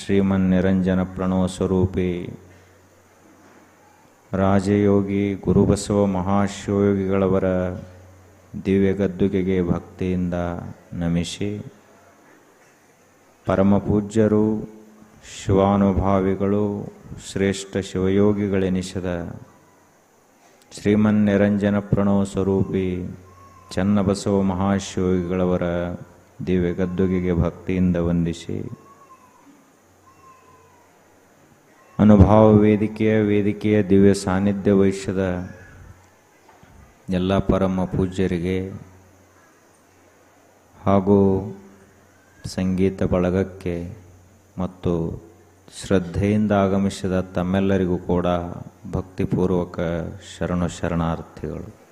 ಶ್ರೀಮನ್ನಿರಂಜನ ಪ್ರಣವ ಸ್ವರೂಪಿ ರಾಜಯೋಗಿ ಗುರುಬಸವ ಮಹಾಶಿವಯೋಗಿಗಳವರ ದಿವ್ಯಗದ್ದುಗೆಗೆ ಭಕ್ತಿಯಿಂದ ನಮಿಸಿ, ಪರಮಪೂಜ್ಯರು ಶಿವಾನುಭಾವಿಗಳು ಶ್ರೇಷ್ಠ ಶಿವಯೋಗಿಗಳೆನಿಸಿದ ಶ್ರೀಮನ್ನಿರಂಜನ ಪ್ರಣವ ಸ್ವರೂಪಿ ಚನ್ನಬಸವ ಮಹಾಶಿವಯೋಗಿಗಳವರ ದಿವ್ಯಗದ್ದುಗೆಗೆ ಭಕ್ತಿಯಿಂದ ವಂದಿಸಿ, ಅನುಭವ ವೇದಿಕೆಯ ದಿವ್ಯ ಸಾನ್ನಿಧ್ಯ ವಹಿಸಿದ ಎಲ್ಲ ಪರಮ ಪೂಜ್ಯರಿಗೆ ಹಾಗೂ ಸಂಗೀತ ಬಳಗಕ್ಕೆ ಮತ್ತು ಶ್ರದ್ಧೆಯಿಂದ ಆಗಮಿಸಿದ ತಮ್ಮೆಲ್ಲರಿಗೂ ಕೂಡ ಭಕ್ತಿಪೂರ್ವಕ ಶರಣಾರ್ಥಿಗಳು.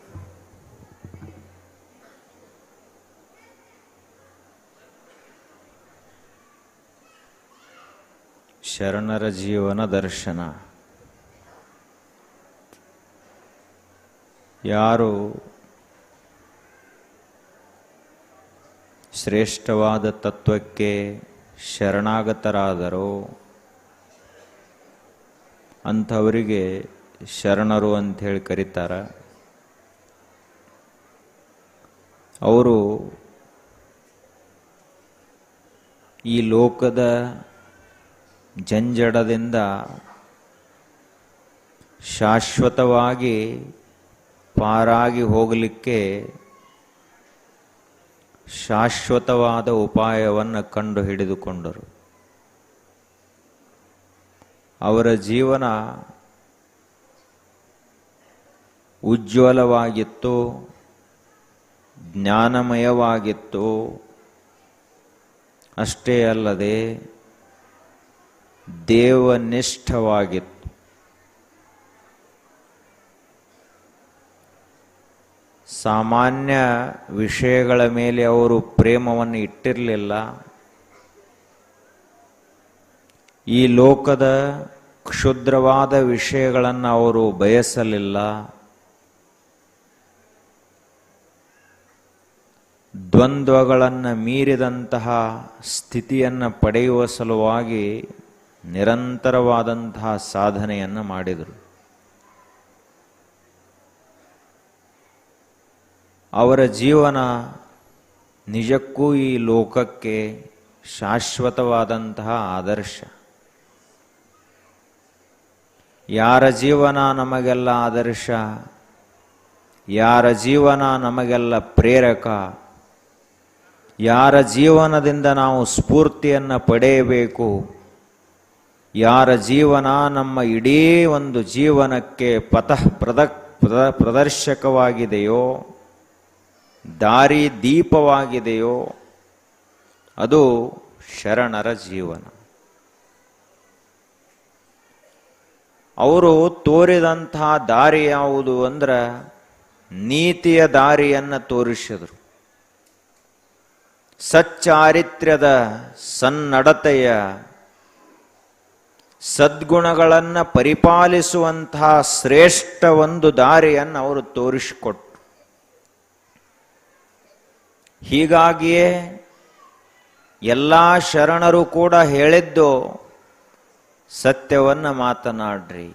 ಶರಣರ ಜೀವನ ದರ್ಶನ. ಯಾರು ಶ್ರೇಷ್ಠವಾದ ತತ್ವಕ್ಕೆ ಶರಣಾಗತರಾದರೋ ಅಂಥವರಿಗೆ ಶರಣರು ಅಂಥೇಳಿ ಕರೀತಾರೆ. ಅವರು ಈ ಲೋಕದ ಜಂಜಡದಿಂದ ಶಾಶ್ವತವಾಗಿ ಪಾರಾಗಿ ಹೋಗಲಿಕ್ಕೆ ಶಾಶ್ವತವಾದ ಉಪಾಯವನ್ನು ಕಂಡು ಹಿಡಿದುಕೊಂಡರು. ಅವರ ಜೀವನ ಉಜ್ವಲವಾಗಿತ್ತು, ಜ್ಞಾನಮಯವಾಗಿತ್ತು. ಅಷ್ಟೇ ಅಲ್ಲದೆ ದೇವನಿಷ್ಠವಾಗಿತ್ತು. ಸಾಮಾನ್ಯ ವಿಷಯಗಳ ಮೇಲೆ ಅವರು ಪ್ರೇಮವನ್ನು ಇಟ್ಟಿರಲಿಲ್ಲ. ಈ ಲೋಕದ ಕ್ಷುದ್ರವಾದ ವಿಷಯಗಳನ್ನು ಅವರು ಬಯಸಲಿಲ್ಲ. ದ್ವಂದ್ವಗಳನ್ನು ಮೀರಿದಂತಹ ಸ್ಥಿತಿಯನ್ನು ಪಡೆಯುವ ಸಲುವಾಗಿ ನಿರಂತರವಾದಂತಹ ಸಾಧನೆಯನ್ನು ಮಾಡಿದರು. ಅವರ ಜೀವನ ನಿಜಕ್ಕೂ ಈ ಲೋಕಕ್ಕೆ ಶಾಶ್ವತವಾದಂತಹ ಆದರ್ಶ. ಯಾರ ಜೀವನ ನಮಗೆಲ್ಲ ಆದರ್ಶ, ಯಾರ ಜೀವನ ನಮಗೆಲ್ಲ ಪ್ರೇರಕ, ಯಾರ ಜೀವನದಿಂದ ನಾವು ಸ್ಫೂರ್ತಿಯನ್ನು ಪಡೆಯಬೇಕು, ಯಾರ ಜೀವನ ನಮ್ಮ ಇಡೀ ಒಂದು ಜೀವನಕ್ಕೆ ಪ್ರದರ್ಶಕವಾಗಿದೆಯೋ, ದಾರಿ ದೀಪವಾಗಿದೆಯೋ, ಅದು ಶರಣರ ಜೀವನ. ಅವರು ತೋರಿದಂತಹ ದಾರಿ ಯಾವುದು ಅಂದ್ರೆ ನೀತಿಯ ದಾರಿಯನ್ನು ತೋರಿಸಿದರು. ಸಚ್ಚಾರಿತ್ರ್ಯದ, ಸನ್ನಡತೆಯ, ಸದ್ಗುಣಗಳನ್ನು ಪರಿಪಾಲಿಸುವಂತಹ ಶ್ರೇಷ್ಠ ಒಂದು ದಾರಿಯನ್ನು ಅವರು ತೋರಿಸಿಕೊಟ್ರು. ಹೀಗಾಗಿಯೇ ಎಲ್ಲ ಶರಣರು ಕೂಡ ಹೇಳಿದ್ದು ಸತ್ಯವನ್ನು ಮಾತನಾಡ್ರಿ,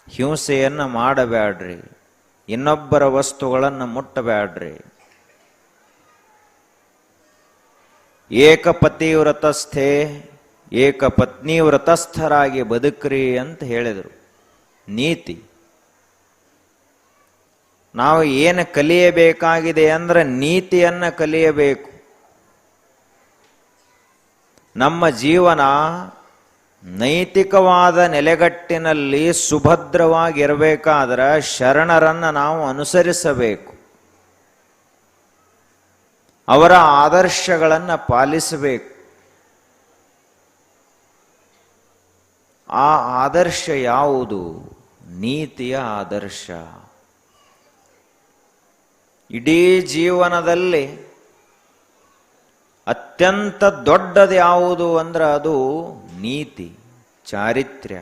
ಹಿಂಸೆಯನ್ನು ಮಾಡಬೇಡ್ರಿ, ಇನ್ನೊಬ್ಬರ ವಸ್ತುಗಳನ್ನು ಮುಟ್ಟಬೇಡ್ರಿ, ಏಕಪತಿವ್ರತಸ್ಥೆ ಏಕಪತ್ನಿ ವ್ರತಸ್ಥರಾಗಿ ಬದುಕ್ರಿ ಅಂತ ಹೇಳಿದರು. ನೀತಿ. ನಾವು ಏನು ಕಲಿಯಬೇಕಾಗಿದೆ ಅಂದ್ರೆ ನೀತಿಯನ್ನು ಕಲಿಯಬೇಕು. ನಮ್ಮ ಜೀವನ ನೈತಿಕವಾದ ನೆಲೆಗಟ್ಟಿನಲ್ಲಿ ಸುಭದ್ರವಾಗಿರಬೇಕಾದ್ರೆ ಶರಣರನ್ನು ನಾವು ಅನುಸರಿಸಬೇಕು. ಅವರ ಆದರ್ಶಗಳನ್ನು ಪಾಲಿಸಬೇಕು. ಆ ಆದರ್ಶ ಯಾವುದು? ನೀತಿಯ ಆದರ್ಶ. ಇಡೀ ಜೀವನದಲ್ಲಿ ಅತ್ಯಂತ ದೊಡ್ಡದು ಯಾವುದು ಅಂದ್ರೆ ಅದು ನೀತಿ, ಚಾರಿತ್ರ್ಯ.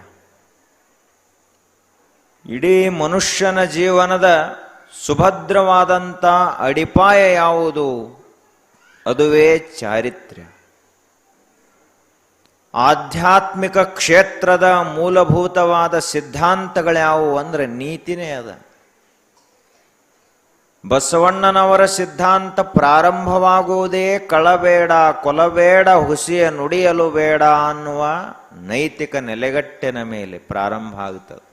ಇಡೀ ಮನುಷ್ಯನ ಜೀವನದ ಸುಭದ್ರವಾದಂಥ ಅಡಿಪಾಯ ಯಾವುದು? ಅದುವೇ ಚಾರಿತ್ರ್ಯ. ಆಧ್ಯಾತ್ಮಿಕ ಕ್ಷೇತ್ರದ ಮೂಲಭೂತವಾದ ಸಿದ್ಧಾಂತಗಳ್ಯಾವು ಅಂದರೆ ನೀತಿನೇ ಅದ. ಬಸವಣ್ಣನವರ ಸಿದ್ಧಾಂತ ಪ್ರಾರಂಭವಾಗುವುದೇ ಕಳಬೇಡ, ಕೊಲಬೇಡ, ಹುಸಿಯ ನುಡಿಯಲು ಬೇಡ ಅನ್ನುವ ನೈತಿಕ ನೆಲೆಗಟ್ಟಿನ ಮೇಲೆ ಪ್ರಾರಂಭ ಆಗುತ್ತದೆ.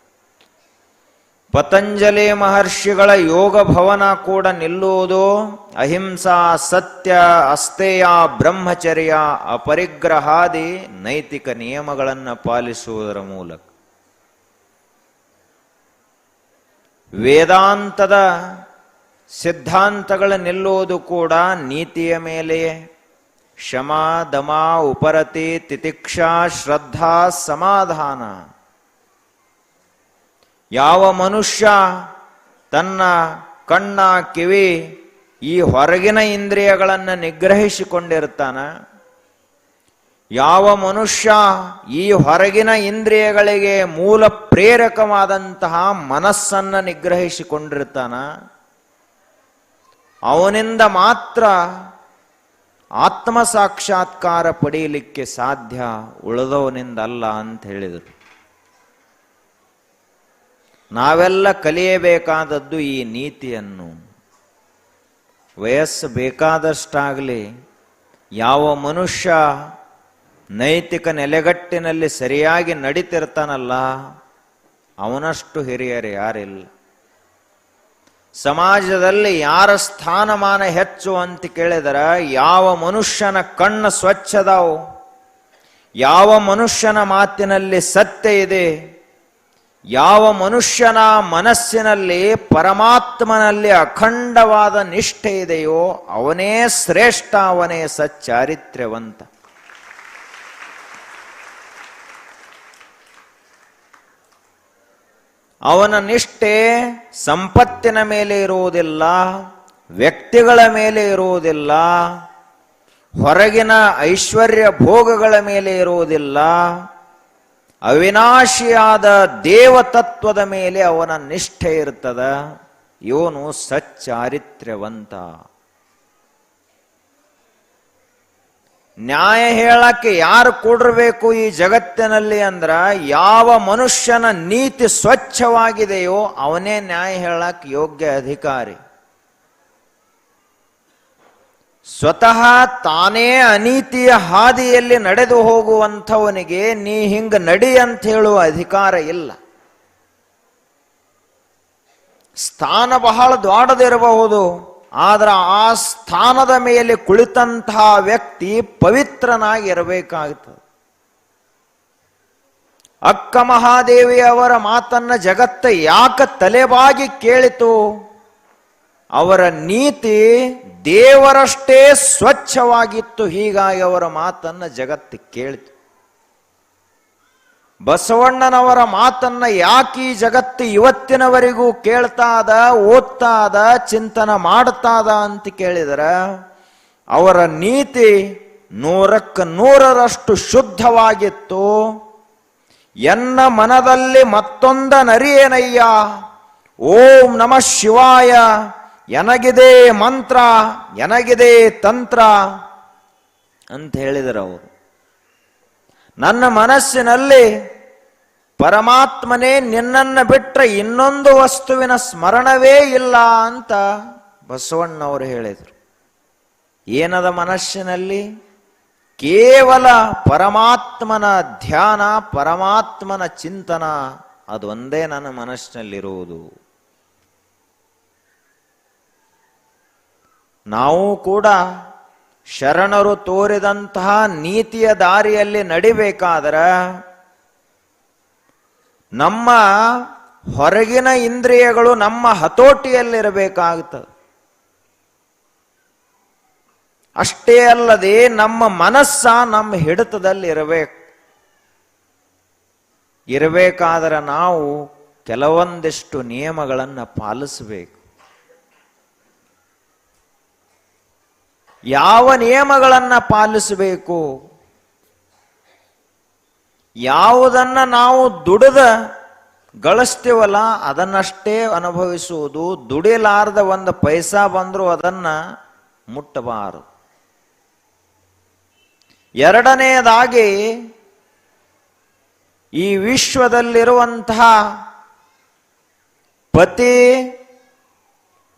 ಪತಂಜಲಿ ಮಹರ್ಷಿಗಳ ಯೋಗ ಭವನ ಕೂಡ ನಿಲ್ಲುವುದು ಅಹಿಂಸಾ, ಸತ್ಯ, ಅಸ್ತೇಯ, ಬ್ರಹ್ಮಚರ್ಯ, ಅಪರಿಗ್ರಹಾದಿ ನೈತಿಕ ನಿಯಮಗಳನ್ನು ಪಾಲಿಸುವುದರ ಮೂಲಕ. ವೇದಾಂತದ ಸಿದ್ಧಾಂತಗಳು ನಿಲ್ಲುವುದು ಕೂಡ ನೀತಿಯ ಮೇಲೆಯೇ. ಶಮ, ದಮ, ಉಪರತಿ, ತಿತಿಕ್ಷಾ, ಶ್ರದ್ಧಾ, ಸಮಾಧಾನ. ಯಾವ ಮನುಷ್ಯ ತನ್ನ ಕಣ್ಣ, ಕಿವಿ ಈ ಹೊರಗಿನ ಇಂದ್ರಿಯಗಳನ್ನು ನಿಗ್ರಹಿಸಿಕೊಂಡಿರ್ತಾನ, ಯಾವ ಮನುಷ್ಯ ಈ ಹೊರಗಿನ ಇಂದ್ರಿಯಗಳಿಗೆ ಮೂಲ ಪ್ರೇರಕವಾದಂತಹ ಮನಸ್ಸನ್ನು ನಿಗ್ರಹಿಸಿಕೊಂಡಿರ್ತಾನ, ಅವನಿಂದ ಮಾತ್ರ ಆತ್ಮ ಸಾಕ್ಷಾತ್ಕಾರ ಪಡೆಯಲಿಕ್ಕೆ ಸಾಧ್ಯ, ಉಳಿದವನಿಂದಲ್ಲ ಅಂತ ಹೇಳಿದರು. ನಾವೆಲ್ಲ ಕಲಿಯಬೇಕಾದದ್ದು ಈ ನೀತಿಯನ್ನು. ವಯಸ್ಸು ಬೇಕಾದಷ್ಟಾಗಲಿ ಯಾವ ಮನುಷ್ಯ ನೈತಿಕ ನೆಲೆಗಟ್ಟಿನಲ್ಲಿ ಸರಿಯಾಗಿ ನಡೀತಿರ್ತಾನಲ್ಲ, ಅವನಷ್ಟು ಹಿರಿಯರು ಯಾರಿಲ್ಲ. ಸಮಾಜದಲ್ಲಿ ಯಾರ ಸ್ಥಾನಮಾನ ಹೆಚ್ಚು ಅಂತ ಕೇಳಿದರೆ, ಯಾವ ಮನುಷ್ಯನ ಕಣ್ಣು ಸ್ವಚ್ಛದಾವು, ಯಾವ ಮನುಷ್ಯನ ಮಾತಿನಲ್ಲಿ ಸತ್ಯ ಇದೆ, ಯಾವ ಮನುಷ್ಯನ ಮನಸ್ಸಿನಲ್ಲಿ ಪರಮಾತ್ಮನಲ್ಲಿ ಅಖಂಡವಾದ ನಿಷ್ಠೆ ಇದೆಯೋ ಅವನೇ ಶ್ರೇಷ್ಠ, ಅವನೇ ಸಚ್ಚಾರಿತ್ರ್ಯವಂತ. ಅವನ ನಿಷ್ಠೆ ಸಂಪತ್ತಿನ ಮೇಲೆ ಇರುವುದಿಲ್ಲ, ವ್ಯಕ್ತಿಗಳ ಮೇಲೆ ಇರುವುದಿಲ್ಲ, ಹೊರಗಿನ ಐಶ್ವರ್ಯ ಭೋಗಗಳ ಮೇಲೆ ಇರುವುದಿಲ್ಲ, ಅವಿನಾಶಿಯಾದ ದೇವತತ್ವದ ಮೇಲೆ ಅವನ ನಿಷ್ಠೆ ಇರ್ತದ. ಇವನು ಸಚ್ಚಾರಿತ್ರ್ಯವಂತ. ನ್ಯಾಯ ಹೇಳಕ್ಕೆ ಯಾರು ಕೂಡಿರಬೇಕು ಈ ಜಗತ್ತಿನಲ್ಲಿ ಅಂದ್ರ, ಯಾವ ಮನುಷ್ಯನ ನೀತಿ ಸ್ವಚ್ಛವಾಗಿದೆಯೋ ಅವನೇ ನ್ಯಾಯ ಹೇಳಕ್ಕೆ ಯೋಗ್ಯ ಅಧಿಕಾರಿ. ಸ್ವತಃ ತಾನೇ ಅನೀತಿಯ ಹಾದಿಯಲ್ಲಿ ನಡೆದು ಹೋಗುವಂಥವನಿಗೆ ನೀ ಹಿಂಗ ನಡಿ ಅಂತ ಹೇಳುವ ಅಧಿಕಾರ ಇಲ್ಲ. ಸ್ಥಾನ ಬಹಳ ದೊಡ್ಡದಿರಬಹುದು, ಆದ್ರೆ ಆ ಸ್ಥಾನದ ಮೇಲೆ ಕುಳಿತಂತಹ ವ್ಯಕ್ತಿ ಪವಿತ್ರನಾಗಿ ಇರಬೇಕಾಗುತ್ತದೆ. ಅಕ್ಕ ಮಹಾದೇವಿ ಅವರ ಮಾತನ್ನ ಜಗತ್ತ ಯಾಕೆ ತಲೆಬಾಗಿ ಕೇಳಿತು? ಅವರ ನೀತಿ ದೇವರಷ್ಟೇ ಸ್ವಚ್ಛವಾಗಿತ್ತು, ಹೀಗಾಗಿ ಅವರ ಮಾತನ್ನ ಜಗತ್ತು ಕೇಳಿತು. ಬಸವಣ್ಣನವರ ಮಾತನ್ನ ಯಾಕೆ ಈ ಜಗತ್ತು ಇವತ್ತಿನವರೆಗೂ ಕೇಳ್ತಾ ಅದ, ಓದ್ತಾ ಅದ, ಚಿಂತನ ಮಾಡ್ತಾ ಅದ ಅಂತ ಕೇಳಿದರ, ಅವರ ನೀತಿ 100% ಶುದ್ಧವಾಗಿತ್ತು. ಎನ್ನ ಮನದಲ್ಲಿ ಮತ್ತೊಂದ ನರಿಯೇನಯ್ಯ, ಓಂ ನಮಃ ಶಿವಾಯ, ಎನಗಿದೆ ಮಂತ್ರ, ಎನಗಿದೆ ತಂತ್ರ ಅಂತ ಹೇಳಿದರು ಅವರು. ನನ್ನ ಮನಸ್ಸಿನಲ್ಲಿ ಪರಮಾತ್ಮನೇ ನಿನ್ನನ್ನು ಬಿಟ್ಟರೆ ಇನ್ನೊಂದು ವಸ್ತುವಿನ ಸ್ಮರಣವೇ ಇಲ್ಲ ಅಂತ ಬಸವಣ್ಣವರು ಹೇಳಿದರು. ಏನದ ಮನಸ್ಸಿನಲ್ಲಿ? ಕೇವಲ ಪರಮಾತ್ಮನ ಧ್ಯಾನ, ಪರಮಾತ್ಮನ ಚಿಂತನ, ಅದೊಂದೇ ನನ್ನ ಮನಸ್ಸಿನಲ್ಲಿರುವುದು. ನಾವು ಕೂಡ ಶರಣರು ತೋರಿದಂತಹ ನೀತಿಯ ದಾರಿಯಲ್ಲಿ ನಡಿಬೇಕಾದರೆ ನಮ್ಮ ಹೊರಗಿನ ಇಂದ್ರಿಯಗಳು ನಮ್ಮ ಹತೋಟಿಯಲ್ಲಿರಬೇಕಾಗುತ್ತದೆ. ಅಷ್ಟೇ ಅಲ್ಲದೆ ನಮ್ಮ ಮನಸ್ಸ ನಮ್ಮ ಹಿಡಿತದಲ್ಲಿ ಇರಬೇಕಾದರೆ ನಾವು ಕೆಲವೊಂದಿಷ್ಟು ನಿಯಮಗಳನ್ನು ಪಾಲಿಸಬೇಕು. ಯಾವ ನಿಯಮಗಳನ್ನು ಪಾಲಿಸಬೇಕು? ಯಾವುದನ್ನ ನಾವು ದುಡಿದ ಗಳಿಸ್ತೀವಲ್ಲ ಅದನ್ನಷ್ಟೇ ಅನುಭವಿಸುವುದು. ದುಡಿಲಾರ್ದ ಒಂದು ಪೈಸಾ ಬಂದರೂ ಅದನ್ನ ಮುಟ್ಟಬಾರದು. ಎರಡನೆಯದಾಗಿ ಈ ವಿಶ್ವದಲ್ಲಿರುವಂತಹ ಪತಿ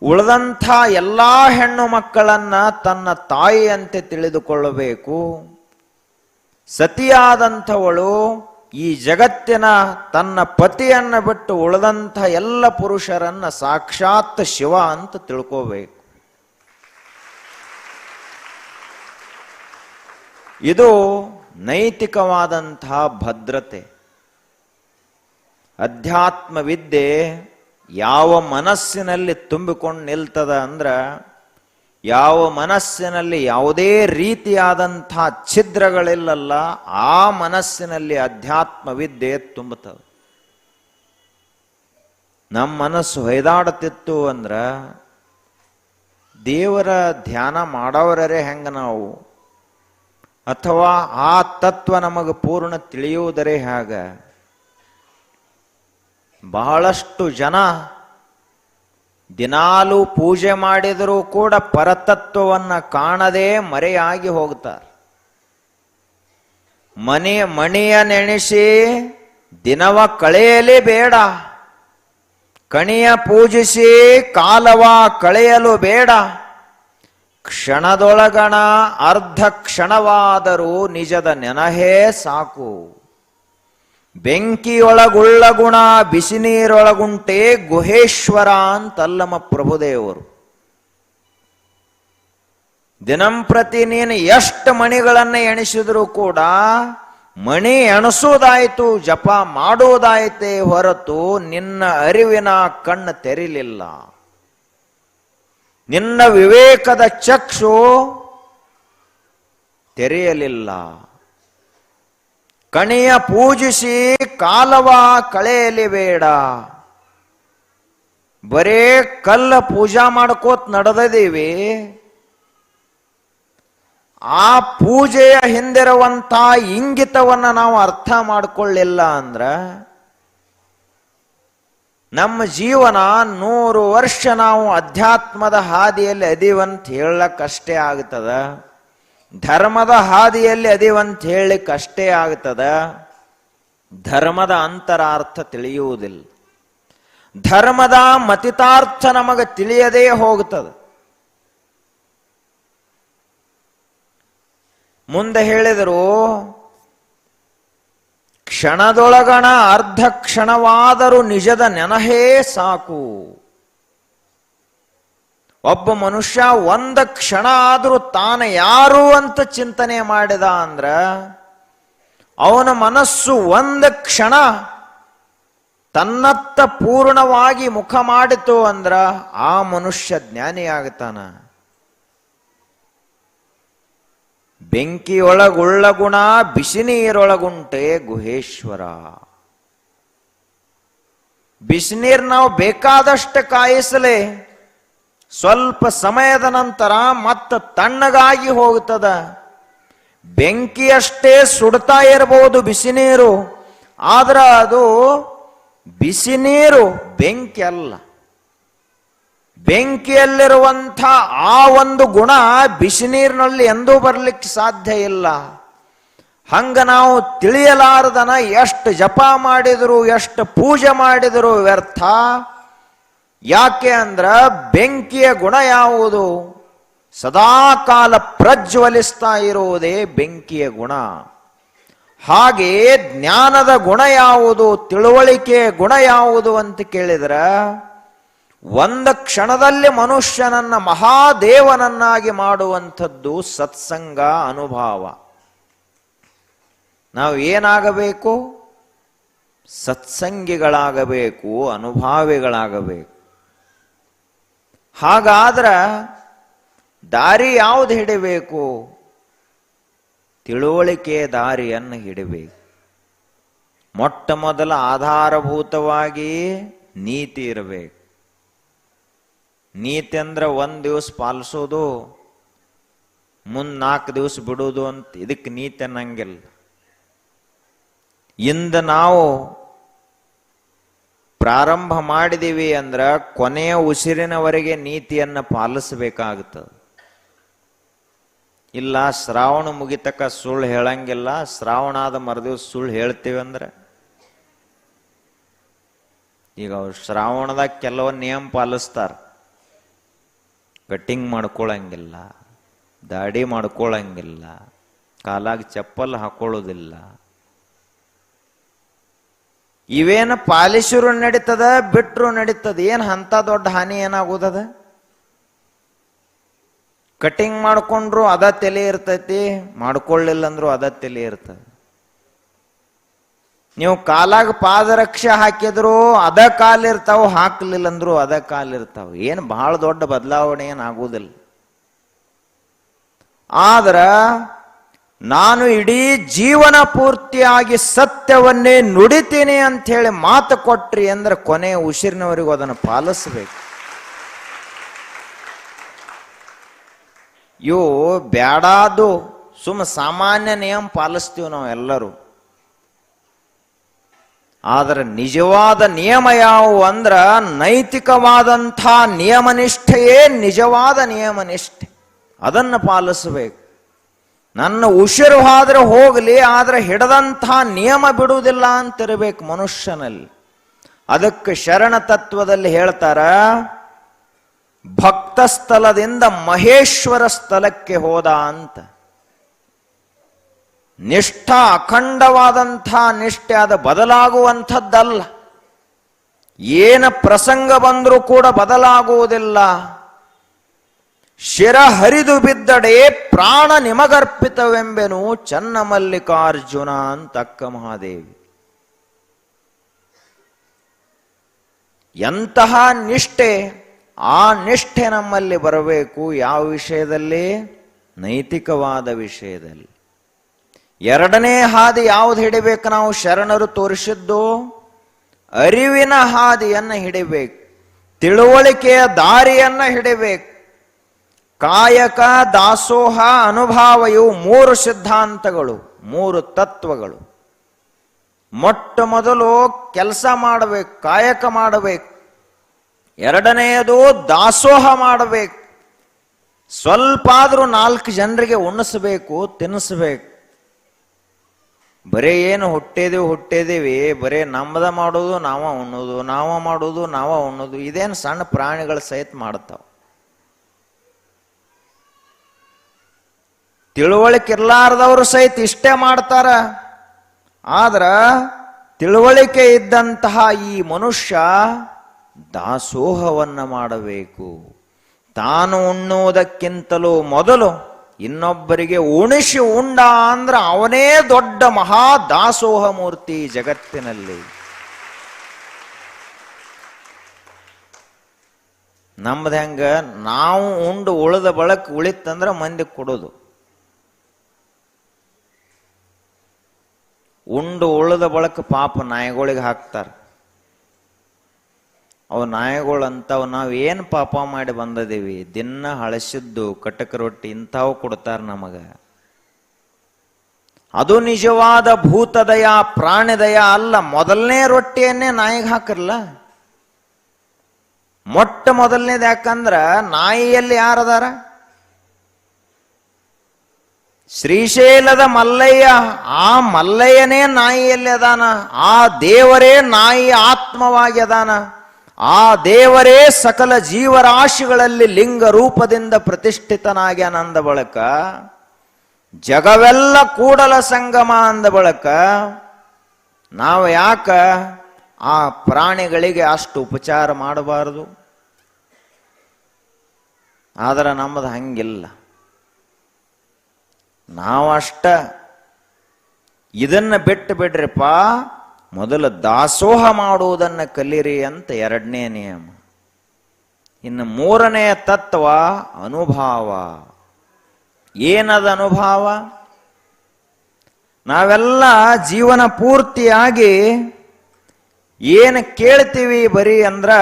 ಉಳಿದಂಥ ಎಲ್ಲಾ ಹೆಣ್ಣು ಮಕ್ಕಳನ್ನ ತನ್ನ ತಾಯಿಯಂತೆ ತಿಳಿದುಕೊಳ್ಳಬೇಕು. ಸತಿಯಾದಂಥವಳು ಈ ಜಗತ್ತಿನ ತನ್ನ ಪತಿಯನ್ನ ಬಿಟ್ಟು ಉಳಿದಂಥ ಎಲ್ಲ ಪುರುಷರನ್ನ ಸಾಕ್ಷಾತ್ ಶಿವ ಅಂತ ತಿಳ್ಕೋಬೇಕು. ಇದು ನೈತಿಕವಾದಂತಹ ಭದ್ರತೆ. ಅಧ್ಯಾತ್ಮ ವಿದ್ಯೆ ಯಾವ ಮನಸ್ಸಿನಲ್ಲಿ ತುಂಬಿಕೊಂಡು ನಿಲ್ತದ ಅಂದ್ರ, ಯಾವ ಮನಸ್ಸಿನಲ್ಲಿ ಯಾವುದೇ ರೀತಿಯಾದಂಥ ಛಿದ್ರಗಳಿಲ್ಲಲ್ಲ, ಆ ಮನಸ್ಸಿನಲ್ಲಿ ಅಧ್ಯಾತ್ಮ ವಿದ್ಯೆ ತುಂಬುತ್ತದೆ. ನಮ್ಮ ಮನಸ್ಸು ಹೊಯ್ದಾಡುತ್ತಿತ್ತು ಅಂದ್ರ ದೇವರ ಧ್ಯಾನ ಮಾಡೋರೇ ಹೆಂಗ ನಾವು, ಅಥವಾ ಆ ತತ್ವ ನಮಗೆ ಪೂರ್ಣ ತಿಳಿಯುವುದರೇ ಹೇಗ? ಬಹಳಷ್ಟು ಜನ ದಿನಾಲು ಪೂಜೆ ಮಾಡಿದರೂ ಕೂಡ ಪರತತ್ವವನ್ನು ಕಾಣದೇ ಮರೆಯಾಗಿ ಹೋಗ್ತಾರೆ. ಮಣಿಯ ನೆನೆಸಿ ದಿನವ ಕಳೆಯಲೇ ಬೇಡ, ಕಣಿಯ ಪೂಜಿಸಿ ಕಾಲವ ಕಳೆಯಲು ಬೇಡ. ಕ್ಷಣದೊಳಗಣ ಅರ್ಧ ಕ್ಷಣವಾದರೂ ನಿಜದ ನೆನಹೇ ಸಾಕು. ಬೆಂಕಿಯೊಳಗುಳ್ಳ ಗುಣ ಬಿಸಿ ನೀರೊಳಗುಂಟೆ ಗುಹೇಶ್ವರ ಅಂತಲ್ಲಮ್ಮ ಪ್ರಭುದೇವರು. ದಿನಂಪ್ರತಿ ನೀನು ಎಷ್ಟು ಮಣಿಗಳನ್ನು ಎಣಿಸಿದರೂ ಕೂಡ ಮಣಿ ಎಣಿಸೋದಾಯ್ತು, ಜಪ ಮಾಡೋದಾಯ್ತೇ ಹೊರತು ನಿನ್ನ ಅರಿವಿನ ಕಣ್ಣು ತೆರಿಲಿಲ್ಲ. ನಿನ್ನ ವಿವೇಕದ ಚಕ್ಷು ತೆರೆಯಲಿಲ್ಲ. ಕಣಿಯ ಪೂಜಿಸಿ ಕಾಲವ ಕಳೆಯಲಿ ಬೇಡ. ಬರೇ ಕಲ್ಲ ಪೂಜಾ ಮಾಡ್ಕೋತ್ ನಡೆದೀವಿ. ಆ ಪೂಜೆಯ ಹಿಂದಿರುವಂತ ಇಂಗಿತವನ್ನ ನಾವು ಅರ್ಥ ಮಾಡಿಕೊಳ್ಳಿಲ್ಲ ಅಂದ್ರ ನಮ್ಮ ಜೀವನ 100 ವರ್ಷ ನಾವು ಅಧ್ಯಾತ್ಮದ ಹಾದಿಯಲ್ಲಿ ಅದೀವಂತ ಹೇಳಕ್ಕಷ್ಟೇ ಆಗ್ತದ. ಧರ್ಮದ ಹಾದಿಯಲ್ಲಿ ಅದೀವಂತ ಹೇಳಲಿಕ್ಕಷ್ಟೇ ಆಗ್ತದ. ಧರ್ಮದ ಅಂತರಾರ್ಥ ತಿಳಿಯುವುದಿಲ್ಲ. ಧರ್ಮದ ಮತಿತಾರ್ಥ ನಮಗೆ ತಿಳಿಯದೇ ಹೋಗ್ತದೆ. ಮುಂದೆ ಹೇಳಿದರು, ಕ್ಷಣದೊಳಗಣ ಅರ್ಧ ಕ್ಷಣವಾದರೂ ನಿಜದ ನೆನಹೇ ಸಾಕು. ಒಬ್ಬ ಮನುಷ್ಯ ಒಂದು ಕ್ಷಣ ಆದರೂ ತಾನು ಯಾರು ಅಂತ ಚಿಂತನೆ ಮಾಡಿದ ಅಂದ್ರ ಅವನ ಮನಸ್ಸು ಒಂದು ಕ್ಷಣ ತನ್ನತ್ತ ಪೂರ್ಣವಾಗಿ ಮುಖ ಮಾಡಿತು ಅಂದ್ರ ಆ ಮನುಷ್ಯ ಜ್ಞಾನಿಯಾಗ್ತಾನ. ಬೆಂಕಿಯೊಳಗುಳ್ಳ ಗುಣ ಬಿಸಿ ನೀರೊಳಗುಂಟೆ ಗುಹೇಶ್ವರ. ಬಿಸಿನೀರು ನಾವು ಬೇಕಾದಷ್ಟು ಕಾಯಿಸಲೇ ಸ್ವಲ್ಪ ಸಮಯದ ನಂತರ ಮತ್ತೆ ತಣ್ಣಗಾಗಿ ಹೋಗ್ತದ. ಬೆಂಕಿಯಷ್ಟೇ ಸುಡ್ತಾ ಇರಬಹುದು ಬಿಸಿ ನೀರು, ಆದ್ರೆ ಅದು ಬಿಸಿ ನೀರು ಬೆಂಕಿ ಅಲ್ಲ. ಬೆಂಕಿಯಲ್ಲಿರುವಂಥ ಆ ಒಂದು ಗುಣ ಬಿಸಿ ನೀರಿನಲ್ಲಿ ಎಂದೂ ಬರಲಿಕ್ಕೆ ಸಾಧ್ಯ ಇಲ್ಲ. ಹಂಗ ನಾವು ತಿಳಿಯಲಾರದನ ಎಷ್ಟು ಜಪ ಮಾಡಿದ್ರು ಎಷ್ಟು ಪೂಜೆ ಮಾಡಿದ್ರು ವ್ಯರ್ಥ. ಯಾಕೆ ಅಂದ್ರ ಬೆಂಕಿಯ ಗುಣ ಯಾವುದು? ಸದಾಕಾಲ ಪ್ರಜ್ವಲಿಸ್ತಾ ಇರುವುದೇ ಬೆಂಕಿಯ ಗುಣ. ಹಾಗೆ ಜ್ಞಾನದ ಗುಣ ಯಾವುದು, ತಿಳುವಳಿಕೆಯ ಗುಣ ಯಾವುದು ಅಂತ ಕೇಳಿದ್ರ ಒಂದು ಕ್ಷಣದಲ್ಲಿ ಮನುಷ್ಯನನ್ನ ಮಹಾದೇವನನ್ನಾಗಿ ಮಾಡುವಂಥದ್ದು ಸತ್ಸಂಗ ಅನುಭವ. ನಾವು ಏನಾಗಬೇಕು? ಸತ್ಸಂಗಿಗಳಾಗಬೇಕು, ಅನುಭಾವಿಗಳಾಗಬೇಕು. ಹಾಗಾದ್ರ ದಾರಿ ಯಾವುದು ಹಿಡಿಬೇಕು? ತಿಳುವಳಿಕೆಯ ದಾರಿಯನ್ನು ಹಿಡಿಬೇಕು. ಮೊಟ್ಟ ಮೊದಲ ಆಧಾರಭೂತವಾಗಿ ನೀತಿ ಇರಬೇಕು. ನೀತಿ ಅಂದ್ರೆ 1 ದಿವಸ ಪಾಲಿಸೋದು, ಮುಂದ್ 4 ದಿವಸ ಬಿಡೋದು ಅಂತ ಇದಕ್ಕೆ ನೀತಿ ಅನ್ನಂಗಿಲ್ಲ. ಇಂದ ನಾವು ಪ್ರಾರಂಭ ಮಾಡಿದೀವಿ ಅಂದ್ರ ಕೊನೆಯ ಉಸಿರಿನವರೆಗೆ ನೀತಿಯನ್ನು ಪಾಲಿಸಬೇಕಾಗುತ್ತದೆ. ಇಲ್ಲ ಶ್ರಾವಣ ಮುಗಿತಕ್ಕ ಸುಳ್ಳು ಹೇಳಂಗಿಲ್ಲ, ಶ್ರಾವಣ ಆದ ಮರುದಿವ್ಸ ಸುಳ್ಳು ಹೇಳ್ತೀವಿ ಅಂದ್ರೆ ಈಗ ಅವ್ರು ಶ್ರಾವಣದಾಗ ಕೆಲವೊಂದು ನಿಯಮ ಪಾಲಿಸ್ತಾರ. ಕಟ್ಟಿಂಗ್ ಮಾಡ್ಕೊಳಂಗಿಲ್ಲ, ದಾಡಿ ಮಾಡ್ಕೊಳಂಗಿಲ್ಲ, ಕಾಲಾಗ ಚಪ್ಪಲ್ ಹಾಕೊಳ್ಳೋದಿಲ್ಲ. ಇವೇನು ಪಾಲಿಸರು ನಡೀತದ, ಬಿಟ್ರು ನಡೀತದ. ಏನ್ ಅಂತ ದೊಡ್ಡ ಹಾನಿ ಏನಾಗೋದದ? ಕಟಿಂಗ್ ಮಾಡ್ಕೊಂಡ್ರು ಅದ ತಲೆ ಇರ್ತೈತಿ, ಮಾಡ್ಕೊಳ್ಳಿಲ್ಲ ಅಂದ್ರು ಅದ ತಲೆ ಇರ್ತದ. ನೀವು ಕಾಲಾಗ ಪಾದರಕ್ಷೆ ಹಾಕಿದ್ರು ಅದ ಕಾಲಿರ್ತಾವ, ಹಾಕ್ಲಿಲ್ಲ ಅಂದ್ರು ಅದ ಕಾಲಿರ್ತಾವ. ಏನು ಬಹಳ ದೊಡ್ಡ ಬದಲಾವಣೆ ಏನಾಗುವುದಿಲ್ಲ. ಆದ್ರ ನಾನು ಇಡೀ ಜೀವನ ಪೂರ್ತಿಯಾಗಿ ಸತ್ಯವನ್ನೇ ನುಡಿತೀನಿ ಅಂತ ಹೇಳಿ ಮಾತು ಕೊಟ್ರಿ ಅಂದ್ರೆ ಕೊನೆ ಉಸಿರಿನವರೆಗೂ ಅದನ್ನು ಪಾಲಿಸಬೇಕು. ಇವು ಬ್ಯಾಡಾದು ಸುಮ್ಮ ಸಾಮಾನ್ಯ ನಿಯಮ ಪಾಲಿಸ್ತೀವಿ ನಾವು ಎಲ್ಲರೂ. ಆದರೆ ನಿಜವಾದ ನಿಯಮ ಯಾವುವು ಅಂದ್ರ ನೈತಿಕವಾದಂಥ ನಿಯಮನಿಷ್ಠೆಯೇ ನಿಜವಾದ ನಿಯಮನಿಷ್ಠೆ. ಅದನ್ನು ಪಾಲಿಸಬೇಕು. ನನ್ನ ಉಸಿರು ಆದ್ರೆ ಹೋಗಲಿ, ಆದ್ರೆ ಹಿಡದಂಥ ನಿಯಮ ಬಿಡುವುದಿಲ್ಲ ಅಂತಿರಬೇಕು ಮನುಷ್ಯನಲ್ಲಿ. ಅದಕ್ಕೆ ಶರಣ ತತ್ವದಲ್ಲಿ ಹೇಳ್ತಾರ, ಭಕ್ತ ಸ್ಥಳದಿಂದ ಮಹೇಶ್ವರ ಸ್ಥಳಕ್ಕೆ ಹೋದ ಅಂತ. ನಿಷ್ಠ ಅಖಂಡವಾದಂಥ ನಿಷ್ಠೆ, ಅದು ಬದಲಾಗುವಂಥದ್ದಲ್ಲ. ಏನು ಪ್ರಸಂಗ ಬಂದರೂ ಕೂಡ ಬದಲಾಗುವುದಿಲ್ಲ. ಶಿರ ಹರಿದು ಬಿದ್ದಡೆ ಪ್ರಾಣ ನಿಮಗರ್ಪಿತವೆಂಬೆನು ಚನ್ನ ಮಲ್ಲಿಕಾರ್ಜುನ ಅಂತ ಅಕ್ಕ ಮಹಾದೇವಿ. ಎಂತಹ ನಿಷ್ಠೆ! ಆ ನಿಷ್ಠೆ ನಮ್ಮಲ್ಲಿ ಬರಬೇಕು. ಯಾವ ವಿಷಯದಲ್ಲಿ? ನೈತಿಕವಾದ ವಿಷಯದಲ್ಲಿ. ಎರಡನೇ ಹಾದಿ ಯಾವುದು ಹಿಡಿಬೇಕು ನಾವು? ಶರಣರು ತೋರಿಸಿದ್ದು ಅರಿವಿನ ಹಾದಿಯನ್ನು ಹಿಡಿಬೇಕು, ತಿಳುವಳಿಕೆಯ ದಾರಿಯನ್ನ ಹಿಡಿಬೇಕು. ಕಾಯಕ, ದಾಸೋಹ, ಅನುಭಾವ, ಇವು ಮೂರು ಸಿದ್ಧಾಂತಗಳು, ಮೂರು ತತ್ವಗಳು. ಮೊಟ್ಟ ಮೊದಲು ಕೆಲಸ ಮಾಡಬೇಕು, ಕಾಯಕ ಮಾಡಬೇಕು. ಎರಡನೆಯದು ದಾಸೋಹ ಮಾಡಬೇಕು. ಸ್ವಲ್ಪ ಆದ್ರೂ 4 ಜನರಿಗೆ ಉಣಿಸಬೇಕು, ತಿನ್ನಿಸ್ಬೇಕು. ಬರೇ ಏನು ಹುಟ್ಟಿದೇವಿ, ಬರೇ ನಮ್ಮದ ಮಾಡೋದು ನಾವ ಉಣ್ಣೋದು, ನಾವ ಮಾಡೋದು ನಾವ ಉಣ್ಣೋದು. ಇದೇನು ಸಣ್ಣ ಪ್ರಾಣಿಗಳ ಸಹಿತ ಮಾಡ್ತಾವ. ತಿಳುವಳಿಕೆ ಇರ್ಲಾರ್ದವರು ಸಹಿತ ಇಷ್ಟೇ ಮಾಡ್ತಾರ. ಆದ್ರ ತಿಳುವಳಿಕೆ ಇದ್ದಂತಹ ಈ ಮನುಷ್ಯ ದಾಸೋಹವನ್ನ ಮಾಡಬೇಕು. ತಾನು ಉಣ್ಣುವುದಕ್ಕಿಂತಲೂ ಮೊದಲು ಇನ್ನೊಬ್ಬರಿಗೆ ಉಣಿಸಿ ಉಂಡ ಅಂದ್ರ ಅವನೇ ದೊಡ್ಡ ಮಹಾ ದಾಸೋಹ ಮೂರ್ತಿ ಜಗತ್ತಿನಲ್ಲಿ. ನಮ್ದು ಹೆಂಗ, ನಾವು ಉಂಡು ಉಳಿದ ಬಳಕ ಉಳಿತಂದ್ರ ಮಂದಿ ಕೊಡೋದು. ಉಂಡು ಉಳಿದ ಬಳಕ ಪಾಪ ನಾಯಿಗಳಿಗೆ ಹಾಕ್ತಾರ. ಅವು ನಾಯಿಗಳು ಅಂತಾವ್, ನಾವೇನು ಪಾಪ ಮಾಡಿ ಬಂದದೇವಿ, ದಿನ ಹಳಸಿದ್ದು ಕಟಕ ರೊಟ್ಟಿ ಇಂಥವು ಕೊಡ್ತಾರ ನಮಗ. ಅದು ನಿಜವಾದ ಭೂತದಯ, ಪ್ರಾಣಿದಯ ಅಲ್ಲ. ಮೊದಲನೇ ರೊಟ್ಟಿಯನ್ನೇ ನಾಯಿಗೆ ಹಾಕಿರಲ್ಲ. ಮೊಟ್ಟ ಮೊದಲನೇದು ಯಾಕಂದ್ರ ನಾಯಿಯಲ್ಲಿ ಯಾರದಾರ? ಶ್ರೀಶೈಲದ ಮಲ್ಲಯ್ಯ. ಆ ಮಲ್ಲಯ್ಯನೇ ನಾಯಿಯಲ್ಲಿ ಅದಾನ. ಆ ದೇವರೇ ನಾಯಿ ಆತ್ಮವಾಗಿ ಅದಾನ. ಆ ದೇವರೇ ಸಕಲ ಜೀವರಾಶಿಗಳಲ್ಲಿ ಲಿಂಗ ರೂಪದಿಂದ ಪ್ರತಿಷ್ಠಿತನಾಗಿ ಅಂದ ಬಳಕ, ಜಗವೆಲ್ಲ ಕೂಡಲ ಸಂಗಮ ಅಂದ ಬಳಕ, ನಾವು ಯಾಕ ಆ ಪ್ರಾಣಿಗಳಿಗೆ ಅಷ್ಟು ಉಪಚಾರ ಮಾಡಬಾರದು? ಆದ್ರೆ ನಮ್ಮದು ಹಂಗಿಲ್ಲ. ನಾವಷ್ಟ ಇದನ್ನ ಬಿಟ್ಟು ಬಿಡ್ರಿಪ್ಪ, ಮೊದಲು ದಾಸೋಹ ಮಾಡುವುದನ್ನು ಕಲೀರಿ ಅಂತ ಎರಡನೇ ನಿಯಮ. ಇನ್ನು ಮೂರನೆಯ ತತ್ವ ಅನುಭಾವ. ಏನದ ಅನುಭಾವ? ನಾವೆಲ್ಲ ಜೀವನ ಪೂರ್ತಿಯಾಗಿ ಏನು ಕೇಳ್ತೀವಿ ಬರೀ ಅಂದ್ರ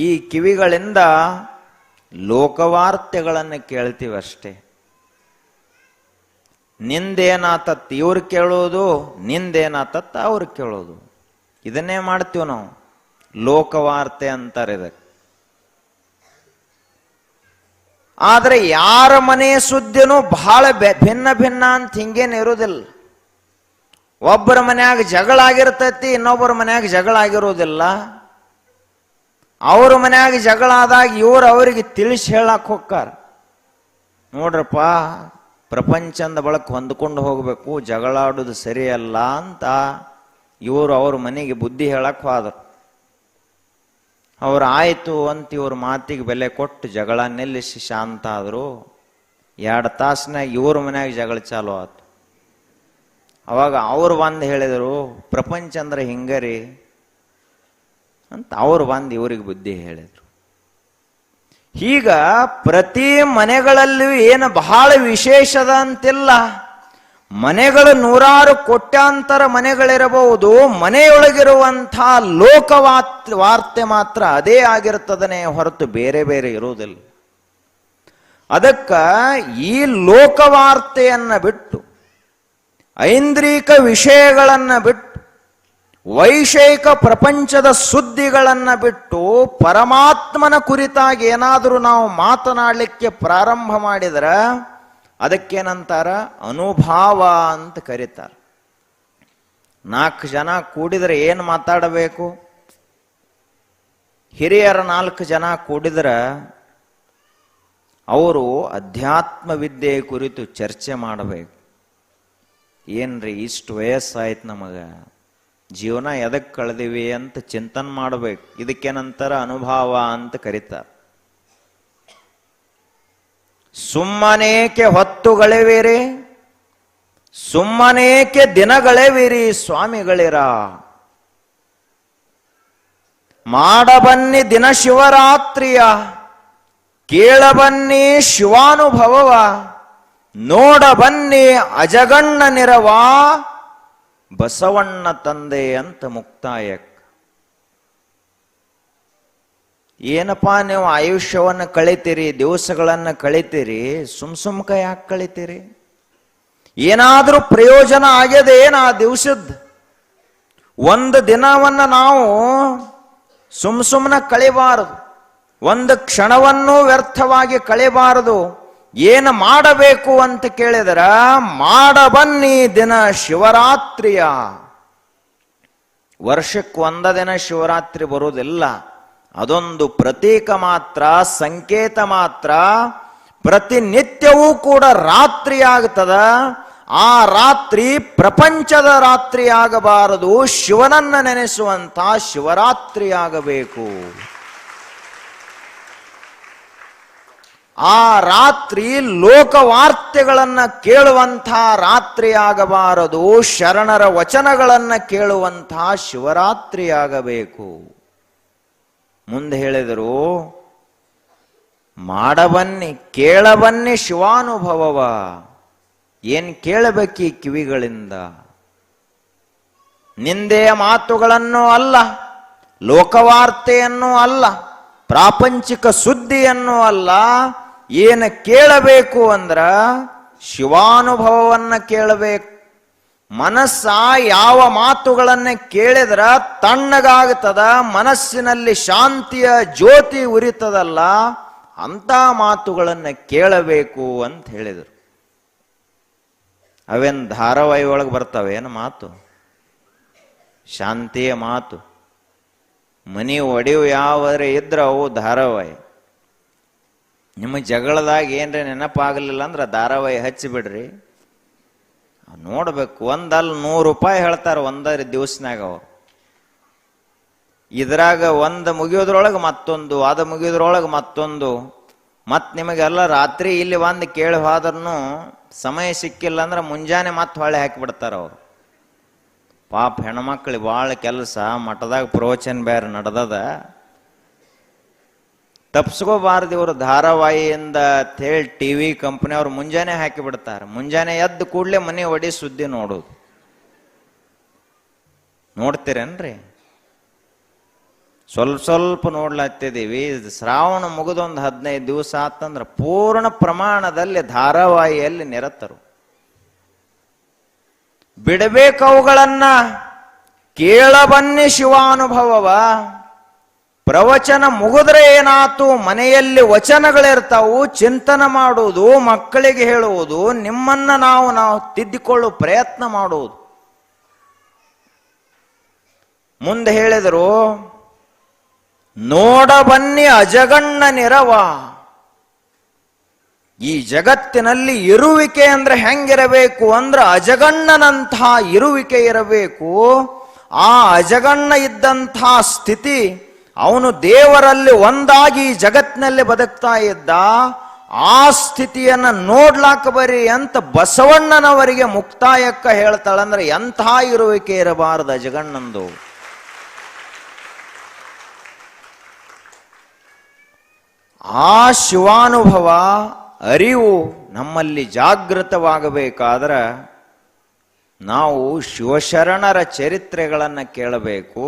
ಈ ಕಿವಿಗಳಿಂದ ಲೋಕವಾರ್ತೆಗಳನ್ನು ಕೇಳ್ತೀವಿ ಅಷ್ಟೇ. ನಿಂದೇನಾತತ್ ಇವ್ರು ಕೇಳೋದು, ನಿಂದೇನಾತತ್ ಅವ್ರು ಕೇಳೋದು. ಇದನ್ನೇ ಮಾಡ್ತೀವಿ ನಾವು. ಲೋಕವಾರ್ತೆ ಅಂತಾರೆ ಇದಕ್ಕೆ. ಆದ್ರೆ ಯಾರ ಮನೆ ಸುದ್ದಿನೂ ಬಹಳ ಭಿನ್ನ ಭಿನ್ನ ಅಂತ ಹಿಂಗೇನು ಇರೋದಿಲ್ಲ. ಒಬ್ಬರ ಮನ್ಯಾಗ ಜಗಳ ಆಗಿರ್ತೈತಿ, ಇನ್ನೊಬ್ಬರ ಮನ್ಯಾಗ ಜಗಳ ಆಗಿರೋದಿಲ್ಲ. ಅವ್ರ ಮನ್ಯಾಗ ಜಗಳ ಆದಾಗ ಇವ್ರು ಅವರಿಗೆ ತಿಳಿಸಿ ಹೇಳಕ್ ಹೋಗ್ತಾರ. ನೋಡ್ರಪ್ಪ, ಪ್ರಪಂಚದ ಬಳಕ ಹೊಂದ್ಕೊಂಡು ಹೋಗ್ಬೇಕು, ಜಗಳಾಡುದು ಸರಿಯಲ್ಲ ಅಂತ ಇವರು ಅವ್ರ ಮನೆಗೆ ಬುದ್ಧಿ ಹೇಳಕ್ ಹೋದ್ರು. ಅವ್ರು ಆಯ್ತು ಅಂತ ಇವ್ರ ಮಾತಿಗೆ ಬೆಲೆ ಕೊಟ್ಟು ಜಗಳ ನಿಲ್ಲಿಸಿ ಶಾಂತ ಆದ್ರು. 2 ತಾಸಿನಾಗ ಇವ್ರ ಮನ್ಯಾಗ ಜಗಳ ಚಾಲು ಆಯ್ತು. ಅವಾಗ ಅವ್ರು ಬಂದು ಹೇಳಿದರು, ಪ್ರಪಂಚ ಅಂದ್ರೆ ಹಿಂಗರಿ ಅಂತ ಅವ್ರು ಬಂದು ಇವ್ರಿಗೆ ಬುದ್ಧಿ ಹೇಳಿದ್ರು. ಈಗ ಪ್ರತಿ ಮನೆಗಳಲ್ಲಿಯೂ ಏನು ಬಹಳ ವಿಶೇಷದ ಅಂತಿಲ್ಲ. ಮನೆಗಳು 100 ಕೋಟ್ಯಾಂತರ ಮನೆಗಳಿರಬಹುದು, ಮನೆಯೊಳಗಿರುವಂಥ ವಾರ್ತೆ ಮಾತ್ರ ಅದೇ ಆಗಿರ್ತದನೆ ಹೊರತು ಬೇರೆ ಬೇರೆ ಇರುವುದಿಲ್ಲ. ಅದಕ್ಕ ಈ ಲೋಕವಾರ್ತೆಯನ್ನ ಬಿಟ್ಟು, ಐಂದ್ರಿಕ ವಿಷಯಗಳನ್ನ ಬಿಟ್ಟು, ವೈಷಯಿಕ ಪ್ರಪಂಚದ ಸುದ್ದಿಗಳನ್ನ ಬಿಟ್ಟು ಪರಮಾತ್ಮನ ಕುರಿತಾಗಿ ಏನಾದರೂ ನಾವು ಮಾತನಾಡಲಿಕ್ಕೆ ಪ್ರಾರಂಭ ಮಾಡಿದ್ರೆ ಅದಕ್ಕೇನಂತಾರ? ಅನುಭಾವ ಅಂತ ಕರೀತಾರೆ. 4 ಜನ ಕೂಡಿದ್ರೆ ಏನು ಮಾತಾಡಬೇಕು? ಹಿರಿಯರ 4 ಜನ ಕೂಡಿದ್ರೆ ಅವರು ಅಧ್ಯಾತ್ಮ ವಿದ್ಯೆ ಕುರಿತು ಚರ್ಚೆ ಮಾಡಬೇಕು. ಏನ್ರಿ ಇಷ್ಟು ವಯಸ್ಸಾಯ್ತು, ನಮಗ ಜೀವನ ಎದಕ್ಕೆ ಕಳೆದಿವಿ ಅಂತ ಚಿಂತನೆ ಮಾಡಬೇಕು. ಇದಕ್ಕೇನಂತಾರ? ಅನುಭವ ಅಂತ ಕರೀತಾರೆ. ಸುಮ್ಮನೇಕೆ ಹೊತ್ತುಗಳಿವಿರಿ, ಸುಮ್ಮನೇಕೆ ದಿನಗಳಿವಿರಿ ಸ್ವಾಮಿಗಳಿರ, ಮಾಡಬನ್ನಿ ದಿನ ಶಿವರಾತ್ರಿಯ, ಕೇಳಬನ್ನಿ ಶಿವಾನುಭವವ, ನೋಡಬನ್ನಿ ಅಜಗಣ್ಣನಿರವ, ಬಸವಣ್ಣ ತಂದೆ ಅಂತ ಮುಕ್ತಾಯಕ್ಕೆ. ಏನಪ್ಪಾ ನೀವು ಆಯುಷ್ಯವನ್ನು ಕಳಿತೀರಿ, ದಿವಸಗಳನ್ನು ಕಳಿತೀರಿ, ಸುಮ್ಕ ಯಾಕೆ ಕಳಿತೀರಿ? ಏನಾದ್ರೂ ಪ್ರಯೋಜನ ಆಗ್ಯದ ಏನ ಆ ದಿವಸದ? ಒಂದು ದಿನವನ್ನ ನಾವು ಸುಮ್ಮನೆ ಕಳಿಬಾರದು, ಒಂದು ಕ್ಷಣವನ್ನೂ ವ್ಯರ್ಥವಾಗಿ ಕಳಿಬಾರದು. ಏನು ಮಾಡಬೇಕು ಅಂತ ಕೇಳಿದರ, ಮಾಡಬನ್ನಿ ದಿನ ಶಿವರಾತ್ರಿಯ. ವರ್ಷಕ್ಕೆ 1 ದಿನ ಶಿವರಾತ್ರಿ ಬರುವುದಿಲ್ಲ, ಅದೊಂದು ಪ್ರತೀಕ ಮಾತ್ರ, ಸಂಕೇತ ಮಾತ್ರ. ಪ್ರತಿನಿತ್ಯವೂ ಕೂಡ ರಾತ್ರಿ ಆಗ್ತದ. ಆ ರಾತ್ರಿ ಪ್ರಪಂಚದ ರಾತ್ರಿ ಆಗಬಾರದು, ಶಿವನನ್ನ ನೆನೆಸುವಂತ ಶಿವರಾತ್ರಿ ಆಗಬೇಕು. ಆ ರಾತ್ರಿ ಲೋಕವಾರ್ತೆಗಳನ್ನ ಕೇಳುವಂಥ ರಾತ್ರಿ ಆಗಬಾರದು, ಶರಣರ ವಚನಗಳನ್ನ ಕೇಳುವಂಥ ಶಿವರಾತ್ರಿ ಆಗಬೇಕು. ಮುಂದೆ ಹೇಳಿದರು, ಮಾಡಬನ್ನಿ ಕೇಳಬನ್ನಿ ಶಿವಾನುಭವವ. ಏನ್ ಕೇಳಬೇಕಿ ಕಿವಿಗಳಿಂದ? ನಿಂದೆಯ ಮಾತುಗಳನ್ನು ಅಲ್ಲ, ಲೋಕವಾರ್ತೆಯನ್ನು ಅಲ್ಲ, ಪ್ರಾಪಂಚಿಕ ಸುದ್ದಿಯನ್ನು ಅಲ್ಲ. ಏನು ಕೇಳಬೇಕು ಅಂದ್ರ ಶಿವಾನುಭವವನ್ನ ಕೇಳಬೇಕು. ಮನಸ್ಸ ಯಾವ ಮಾತುಗಳನ್ನ ಕೇಳಿದ್ರ ತಣ್ಣಗಾಗ್ತದ, ಮನಸ್ಸಿನಲ್ಲಿ ಶಾಂತಿಯ ಜ್ಯೋತಿ ಉರಿತದಲ್ಲ, ಅಂತ ಮಾತುಗಳನ್ನ ಕೇಳಬೇಕು ಅಂತ ಹೇಳಿದರು. ಅವೇನ್ ಧಾರಾವಾಹಿ ಒಳಗೆ ಬರ್ತಾವೆ ಏನು ಮಾತು? ಶಾಂತಿಯ ಮಾತು. ಮನಿ ಒಡೆಯು ಯಾವರೆ ಇದ್ರ ಅವು ಧಾರಾವಾಹಿ. ನಿಮಗೆ ಜಗಳದಾಗ ಏನ್ರಿ ನೆನಪಾಗಲಿಲ್ಲ ಅಂದ್ರೆ ಧಾರಾವಾಹಿ ಹಚ್ಚಿಬಿಡ್ರಿ, ನೋಡ್ಬೇಕು. ಒಂದಲ್ಲ 100 ರೂಪಾಯಿ ಹೇಳ್ತಾರೆ ಒಂದರ ದಿವಸನಾಗ. ಅವ ಇದ್ರಾಗ ಒಂದು ಮುಗಿಯೋದ್ರೊಳಗೆ ಮತ್ತೊಂದು, ಅದು ಮುಗಿಯೋದ್ರೊಳಗೆ ಮತ್ತೊಂದು. ಮತ್ ನಿಮಗೆಲ್ಲ ರಾತ್ರಿ ಇಲ್ಲಿ ಒಂದು ಕೇಳಿ ಹೋದ್ರೂ ಸಮಯ ಸಿಕ್ಕಿಲ್ಲ ಅಂದ್ರೆ ಮುಂಜಾನೆ ಮತ್ತೆ ಹೊಳೆ ಹಾಕಿಬಿಡ್ತಾರ ಅವ್ರು. ಪಾಪ ಹೆಣ್ಮಕ್ಳಿಗೆ ಭಾಳ ಕೆಲಸ, ಮಠದಾಗ ಪ್ರವಚನ ಬೇರೆ ನಡೆದದ, ತಪ್ಸ್ಕೋಬಾರ್ದು ಇವರು ಧಾರಾವಾಹಿಯಿಂದ ಹೇಳಿ TV ಕಂಪನಿ ಅವ್ರು ಮುಂಜಾನೆ ಹಾಕಿಬಿಡ್ತಾರೆ. ಮುಂಜಾನೆ ಎದ್ದು ಕೂಡಲೇ ಮನೆ ಒಡಿ ಸುದ್ದಿ ನೋಡೋದು. ನೋಡ್ತೀರೇನ್ರಿ? ಸ್ವಲ್ಪ ನೋಡ್ಲತ್ತಿದ್ದೀವಿ. ಶ್ರಾವಣ ಮುಗಿದೊಂದು 15 ದಿವಸ ಆತಂದ್ರೆ ಪೂರ್ಣ ಪ್ರಮಾಣದಲ್ಲಿ ಧಾರಾವಾಹಿಯಲ್ಲಿ ನಿರತರು. ಬಿಡಬೇಕು ಅವುಗಳನ್ನ. ಕೇಳಬನ್ನಿ ಶಿವಾನುಭವವ. ಪ್ರವಚನ ಮುಗಿದ್ರೆ ಏನಾತು? ಮನೆಯಲ್ಲಿ ವಚನಗಳಿರ್ತಾವು, ಚಿಂತನೆ ಮಾಡುವುದು, ಮಕ್ಕಳಿಗೆ ಹೇಳುವುದು, ನಿಮ್ಮನ್ನ ನಾವು ತಿದ್ದಿಕೊಳ್ಳುವ ಪ್ರಯತ್ನ ಮಾಡುವುದು. ಮುಂದೆ ಹೇಳಿದರು, ನೋಡ ಬನ್ನಿ ಅಜಗಣ್ಣ ನಿರವ. ಈ ಜಗತ್ತಿನಲ್ಲಿ ಇರುವಿಕೆ ಅಂದ್ರೆ ಹೆಂಗಿರಬೇಕು ಅಂದ್ರೆ ಅಜಗಣ್ಣನಂತಹ ಇರುವಿಕೆ ಇರಬೇಕು. ಆ ಅಜಗಣ್ಣ ಇದ್ದಂತಹ ಸ್ಥಿತಿ, ಅವನು ದೇವರಲ್ಲಿ ಒಂದಾಗಿ ಜಗತ್ತಿನಲ್ಲಿ ಬದುಕ್ತಾ ಇದ್ದ. ಆ ಸ್ಥಿತಿಯನ್ನ ನೋಡ್ಲಾಕ ಬರಿ ಅಂತ ಬಸವಣ್ಣನವರಿಗೆ ಮುಕ್ತಾಯಕ್ಕ ಹೇಳ್ತಾಳಂದ್ರೆ ಎಂಥ ಇರುವಿಕೆ ಇರಬಾರದು ಅಜಗಣ್ಣಂದು. ಆ ಶಿವಾನುಭವ ಅರಿವು ನಮ್ಮಲ್ಲಿ ಜಾಗೃತವಾಗಬೇಕಾದ್ರೆ ನಾವು ಶಿವಶರಣರ ಚರಿತ್ರೆಗಳನ್ನು ಕೇಳಬೇಕು,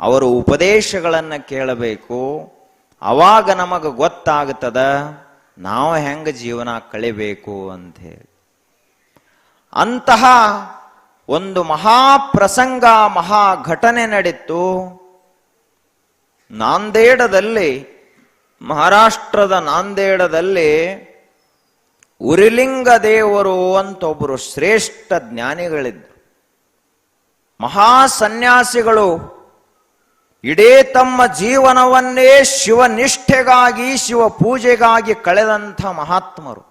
ಅವರ ಉಪದೇಶಗಳನ್ನು ಕೇಳಬೇಕು. ಅವಾಗ ನಮಗೆ ಗೊತ್ತಾಗ್ತದ ನಾವು ಹೆಂಗ ಜೀವನ ಕಳಿಬೇಕು ಅಂತ ಹೇಳಿ. ಅಂತಹ ಒಂದು ಮಹಾಪ್ರಸಂಗ, ಮಹಾ ಘಟನೆ ನಡೀತು ನಾಂದೇಡದಲ್ಲಿ. ಮಹಾರಾಷ್ಟ್ರದ ನಾಂದೇಡದಲ್ಲಿ ಉರಿಲಿಂಗ ದೇವರು ಅಂತ ಒಬ್ಬರು ಶ್ರೇಷ್ಠ ಜ್ಞಾನಿಗಳಿದ್ರು, ಮಹಾ ಸನ್ಯಾಸಿಗಳು. ಇಡೀ ತಮ್ಮ ಜೀವನವನ್ನೇ ಶಿವನಿಷ್ಠೆಗಾಗಿ, ಶಿವ ಪೂಜೆಗಾಗಿ ಕಳೆದಂಥ ಮಹಾತ್ಮರು.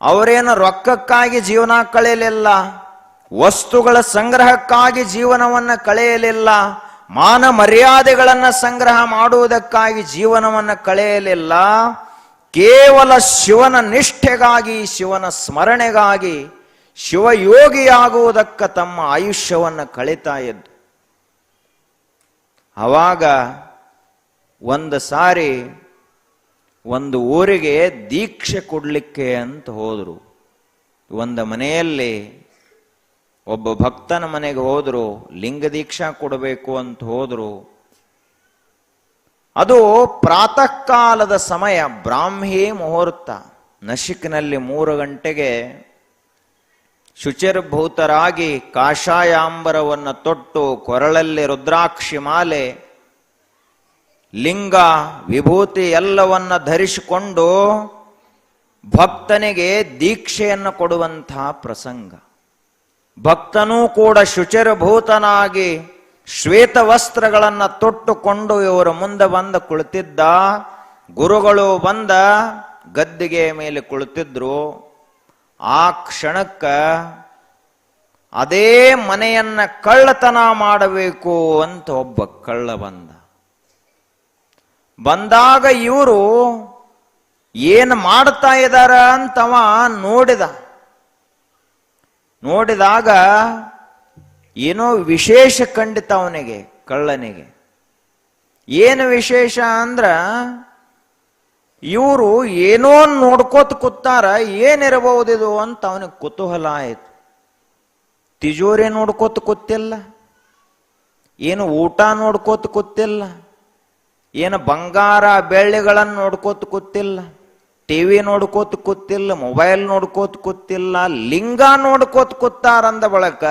ಅವರೇನು ರೊಕ್ಕಕ್ಕಾಗಿ ಜೀವನ ಕಳೆಯಲಿಲ್ಲ, ವಸ್ತುಗಳ ಸಂಗ್ರಹಕ್ಕಾಗಿ ಜೀವನವನ್ನು ಕಳೆಯಲಿಲ್ಲ, ಮಾನ ಮರ್ಯಾದೆಗಳನ್ನು ಸಂಗ್ರಹ ಮಾಡುವುದಕ್ಕಾಗಿ ಜೀವನವನ್ನು ಕಳೆಯಲಿಲ್ಲ. ಕೇವಲ ಶಿವನ ನಿಷ್ಠೆಗಾಗಿ, ಶಿವನ ಸ್ಮರಣೆಗಾಗಿ, ಶಿವಯೋಗಿಯಾಗುವುದಕ್ಕ ತಮ್ಮ ಆಯುಷ್ಯವನ್ನು ಕಳೀತಾ ಇದ್ದು. ಆವಾಗ ಒಂದು ಸಾರಿ ಒಂದು ಊರಿಗೆ ದೀಕ್ಷೆ ಕೊಡ್ಲಿಕ್ಕೆ ಅಂತ ಹೋದ್ರು. ಒಂದು ಮನೆಯಲ್ಲಿ ಒಬ್ಬ ಭಕ್ತನ ಮನೆಗೆ ಹೋದ್ರು, ಲಿಂಗ ದೀಕ್ಷಾ ಕೊಡಬೇಕು ಅಂತ ಹೋದ್ರು. ಅದು ಪ್ರಾತಃ ಕಾಲದ ಸಮಯ, ಬ್ರಾಹ್ಮಿ ಮುಹೂರ್ತ. ನಶಿಕ್ನಲ್ಲಿ 3 ಗಂಟೆಗೆ ಶುಚಿರ್ಭೂತರಾಗಿ ಕಾಷಾಯಾಂಬರವನ್ನು ತೊಟ್ಟು, ಕೊರಳಲ್ಲಿ ರುದ್ರಾಕ್ಷಿ ಮಾಲೆ, ಲಿಂಗ ವಿಭೂತಿ ಎಲ್ಲವನ್ನ ಧರಿಸಿಕೊಂಡು ಭಕ್ತನಿಗೆ ದೀಕ್ಷೆಯನ್ನು ಕೊಡುವಂತಹ ಪ್ರಸಂಗ. ಭಕ್ತನೂ ಕೂಡ ಶುಚಿರ್ಭೂತನಾಗಿ ಶ್ವೇತ ವಸ್ತ್ರಗಳನ್ನು ತೊಟ್ಟುಕೊಂಡು ಇವರ ಮುಂದೆ ಬಂದು ಕುಳಿತಿದ್ದ. ಗುರುಗಳು ಬಂದ ಗದ್ದಿಗೆ ಮೇಲೆ ಕುಳಿತಿದ್ರು. ಆ ಕ್ಷಣಕ್ಕ ಅದೇ ಮನೆಯನ್ನ ಕಳ್ಳತನ ಮಾಡಬೇಕು ಅಂತ ಒಬ್ಬ ಕಳ್ಳ ಬಂದಾಗ ಇವರು ಏನು ಮಾಡ್ತಾ ಇದ್ದಾರ ಅಂತವ ನೋಡಿದಾಗ ಏನೋ ವಿಶೇಷ ಖಂಡಿತ ಅವನಿಗೆ, ಕಳ್ಳನಿಗೆ. ಏನು ವಿಶೇಷ ಅಂದ್ರ ಇವರು ಏನೋ ನೋಡ್ಕೋತ ಕೂತಾರ, ಏನಿರಬಹುದಿದು ಅಂತ ಅವನಿಗೆ ಕುತೂಹಲ ಆಯ್ತು. ತಿಜೋರಿ ನೋಡ್ಕೋತ ಕೂತಿಲ್ಲ, ಏನು ಊಟ ನೋಡ್ಕೋತ ಕೂತಿಲ್ಲ, ಏನು ಬಂಗಾರ ಬೆಳ್ಳಿಗಳನ್ನು ನೋಡ್ಕೋತ ಕೂತಿಲ್ಲ, ಟಿವಿ ನೋಡ್ಕೋತ ಕೂತಿಲ್ಲ, ಮೊಬೈಲ್ ನೋಡ್ಕೋತ ಕೂತಿಲ್ಲ, ಲಿಂಗ ನೋಡ್ಕೋತ ಕೂತಾರಂದ ಬಳಕ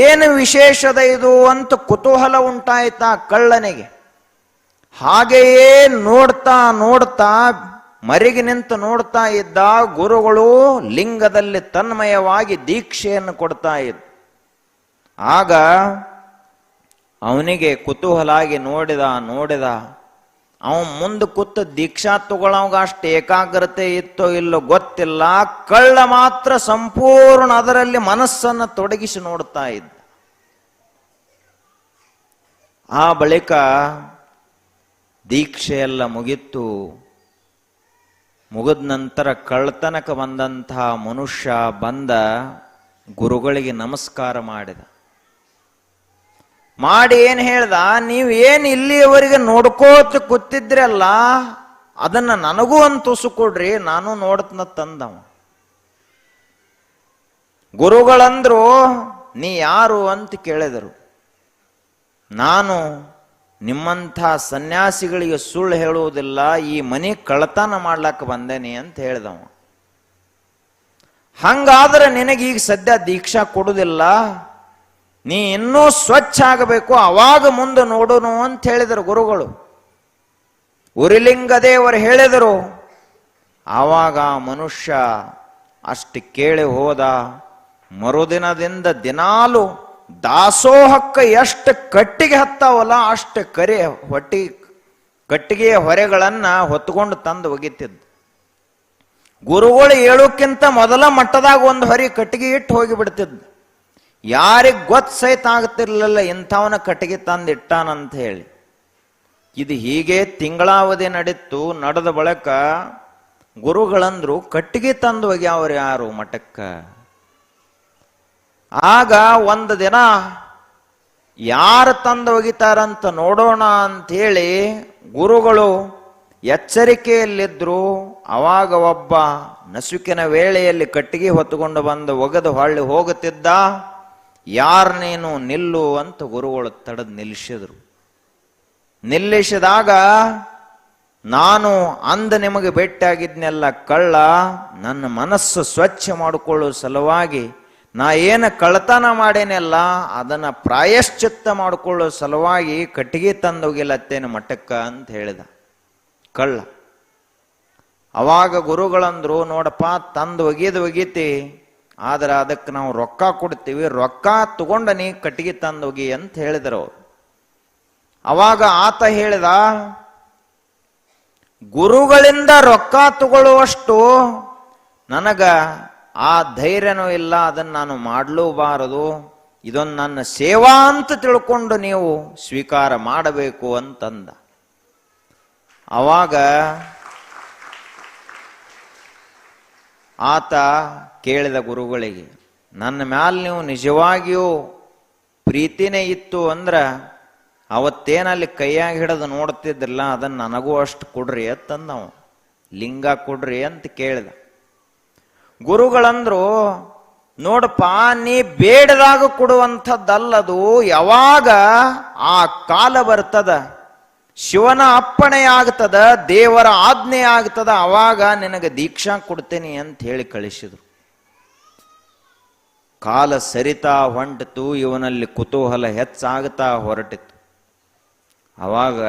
ಏನು ವಿಶೇಷದ ಇದು ಅಂತ ಕುತೂಹಲ ಉಂಟಾಯ್ತಾ ಕಳ್ಳನಿಗೆ. ಹಾಗೆಯೇ ನೋಡ್ತಾ ಮರಿಗೆ ನಿಂತು ನೋಡ್ತಾ ಇದ್ದ. ಗುರುಗಳು ಲಿಂಗದಲ್ಲಿ ತನ್ಮಯವಾಗಿ ದೀಕ್ಷೆಯನ್ನು ಕೊಡ್ತಾ ಇದ್ದ. ಆಗ ಅವನಿಗೆ ಕುತೂಹಲಾಗಿ ನೋಡಿದ. ಅವನು ಮುಂದೆ ಕೂತ ದೀಕ್ಷಾ ತಗೊಳ್ಳೋವಾಗ ಅಷ್ಟು ಏಕಾಗ್ರತೆ ಇತ್ತೋ ಇಲ್ಲೋ ಗೊತ್ತಿಲ್ಲ. ಕಳ್ಳ ಮಾತ್ರ ಸಂಪೂರ್ಣ ಅದರಲ್ಲಿ ಮನಸ್ಸನ್ನು ತೊಡಗಿಸಿ ನೋಡ್ತಾ ಇದ್ದ. ಆ ಬಳಿಕ ದೀಕ್ಷೆಯೆಲ್ಲ ಮುಗಿದ ನಂತರ ಕಳ್ಳತನಕ ಬಂದಂತಹ ಮನುಷ್ಯ ಗುರುಗಳಿಗೆ ನಮಸ್ಕಾರ ಮಾಡಿ ಏನ್ ಹೇಳ್ದ, ನೀವೇನು ಇಲ್ಲಿಯವರೆಗೆ ನೋಡ್ಕೋತ ಕೂತಿದ್ರಲ್ಲ ಅದನ್ನ ನನಗೂ ಒಂದು ತುಸು ಕೊಡ್ರಿ, ನಾನು ನೋಡ್ತನ ತಂದವ. ಗುರುಗಳಂದ್ರು, ನೀ ಯಾರು ಅಂತ ಕೇಳಿದರು. ನಾನು ನಿಮ್ಮಂಥ ಸನ್ಯಾಸಿಗಳಿಗೆ ಸುಳ್ಳು ಹೇಳುವುದಿಲ್ಲ, ಈ ಮನೆ ಕಳ್ಳತನ ಮಾಡ್ಲಕ್ಕ ಬಂದೇನಿ ಅಂತ ಹೇಳ್ದವ. ಹಂಗಾದ್ರೆ ನಿನಗೀಗ ಸದ್ಯ ದೀಕ್ಷಾ ಕೊಡುವುದಿಲ್ಲ, ನೀ ಇನ್ನೂ ಸ್ವಚ್ಛ ಆಗಬೇಕು, ಅವಾಗ ಮುಂದೆ ನೋಡೋನು ಅಂತ ಹೇಳಿದರು ಗುರುಗಳು. ಉರಿಲಿಂಗ ದೇವರು ಹೇಳಿದರು. ಆವಾಗ ಮನುಷ್ಯ ಅಷ್ಟು ಕೇಳಿ ಹೋದ. ಮರುದಿನದಿಂದ ದಿನಾಲು ದಾಸೋಹಕ್ಕೆ ಎಷ್ಟು ಕಟ್ಟಿಗೆ ಹತ್ತಾವಲ್ಲ ಅಷ್ಟು ಕಟ್ಟಿಗೆಯ ಹೊರೆಗಳನ್ನ ಹೊತ್ಕೊಂಡು ತಂದು ಒಗಿತಿದ್ದ. ಗುರುಗಳು ಹೇಳೋಕ್ಕಿಂತ ಮೊದಲ ಮಟ್ಟದಾಗ ಒಂದು ಹೊರಿ ಕಟ್ಟಿಗೆ ಇಟ್ಟು ಹೋಗಿಬಿಡ್ತಿದ್ದ. ಯಾರಿಗೆ ಗೊತ್ತ ಸಹಿತ ಆಗ್ತಿರ್ಲಿಲ್ಲ ಇಂಥವನ ಕಟ್ಟಿಗೆ ತಂದು ಇಟ್ಟಾನಂತ ಹೇಳಿ. ಇದು ಹೀಗೆ ತಿಂಗಳಾವಧಿ ನಡೀತು. ನಡೆದ ಬಳಿಕ ಗುರುಗಳಂದ್ರು ಕಟ್ಟಿಗೆ ತಂದು ಒಗ್ಯಾವ್ರು ಯಾರು ಮಠಕ್ಕ. ಆಗ ಒಂದು ದಿನ ಯಾರು ತಂದು ಒಗಿತಾರಂತ ನೋಡೋಣ ಅಂಥೇಳಿ ಗುರುಗಳು ಎಚ್ಚರಿಕೆಯಲ್ಲಿದ್ರು. ಅವಾಗ ಒಬ್ಬ ನಸುಕಿನ ವೇಳೆಯಲ್ಲಿ ಕಟ್ಟಿಗೆ ಹೊತ್ತುಕೊಂಡು ಬಂದು ಒಗೆದು ಹೊಳ್ಳಿ ಹೋಗುತ್ತಿದ್ದ. ಯಾರು ನೀನು ನಿಲ್ಲು ಅಂತ ಗುರುಗಳು ತಡೆದು ನಿಲ್ಲಿಸಿದ್ರು. ನಿಲ್ಲಿಸಿದಾಗ ನಾನು ಅಂದ ನಿಮಗೆ ಭೇಟಿಯಾಗಿದ್ನೆಲ್ಲ ಕಳ್ಳ, ನನ್ನ ಮನಸ್ಸು ಸ್ವಚ್ಛ ಮಾಡಿಕೊಳ್ಳುವ ಸಲುವಾಗಿ ನಾ ಏನು ಕಳ್ಳತನ ಮಾಡೇನೆಲ್ಲ ಅದನ್ನ ಪ್ರಾಯಶ್ಚಿತ್ತ ಮಾಡಿಕೊಳ್ಳೋ ಸಲುವಾಗಿ ಕಟ್ಟಿಗೆ ತಂದೋಗಿಲ್ಲತ್ತೇನು ಮಠಕ್ಕ ಅಂತ ಹೇಳಿದ ಕಳ್ಳ. ಅವಾಗ ಗುರುಗಳಂದ್ರು, ನೋಡಪ್ಪ ತಂದು ಒಗೀತಿ, ಆದ್ರೆ ಅದಕ್ಕೆ ನಾವು ರೊಕ್ಕ ಕೊಡ್ತೀವಿ, ರೊಕ್ಕ ತಗೊಂಡ ನೀ ಕಟ್ಟಿಗೆ ತಂದೋಗಿ ಅಂತ ಹೇಳಿದರು ಅವ್ರು. ಅವಾಗ ಆತ ಹೇಳಿದ, ಗುರುಗಳಿಂದ ರೊಕ್ಕ ತಗೊಳ್ಳುವಷ್ಟು ನನಗ ಆ ಧೈರ್ಯನೂ ಇಲ್ಲ, ಅದನ್ನು ನಾನು ಮಾಡಲೂಬಾರದು. ಇದೊಂದು ನನ್ನ ಸೇವಾ ಅಂತ ತಿಳ್ಕೊಂಡು ನೀವು ಸ್ವೀಕಾರ ಮಾಡಬೇಕು ಅಂತಂದ. ಅವಾಗ ಆತ ಕೇಳಿದ ಗುರುಗಳಿಗೆ, ನನ್ನ ಮ್ಯಾಲ ನೀವು ನಿಜವಾಗಿಯೂ ಪ್ರೀತಿನೇ ಇತ್ತು ಅಂದ್ರೆ ಅವತ್ತೇನಲ್ಲಿ ಕೈಯಾಗಿ ಹಿಡಿದು ನೋಡ್ತಿದ್ರಲ್ಲ ಅದನ್ನು ನನಗೂ ಅಷ್ಟು ಕೊಡ್ರಿ ಅಂತಂದವ. ಲಿಂಗ ಕೊಡ್ರಿ ಅಂತ ಕೇಳಿದ. ಗುರುಗಳಂದ್ರು, ನೋಡಪ್ಪ ನೀ ಬೇಡದಾಗ ಕೊಡುವಂಥದ್ದಲ್ಲದು, ಯಾವಾಗ ಆ ಕಾಲ ಬರ್ತದ, ಶಿವನ ಅಪ್ಪಣೆ ಆಗ್ತದ, ದೇವರ ಆಜ್ಞೆ ಆಗ್ತದ, ಅವಾಗ ನಿನಗೆ ದೀಕ್ಷಾ ಕೊಡ್ತೇನೆ ಅಂತ ಹೇಳಿ ಕಳಿಸಿದ್ರು. ಕಾಲ ಸರಿತಾ ಹೊಂಟಿತು, ಇವನಲ್ಲಿ ಕುತೂಹಲ ಹೆಚ್ಚಾಗ್ತಾ ಹೊರಟಿತು. ಅವಾಗ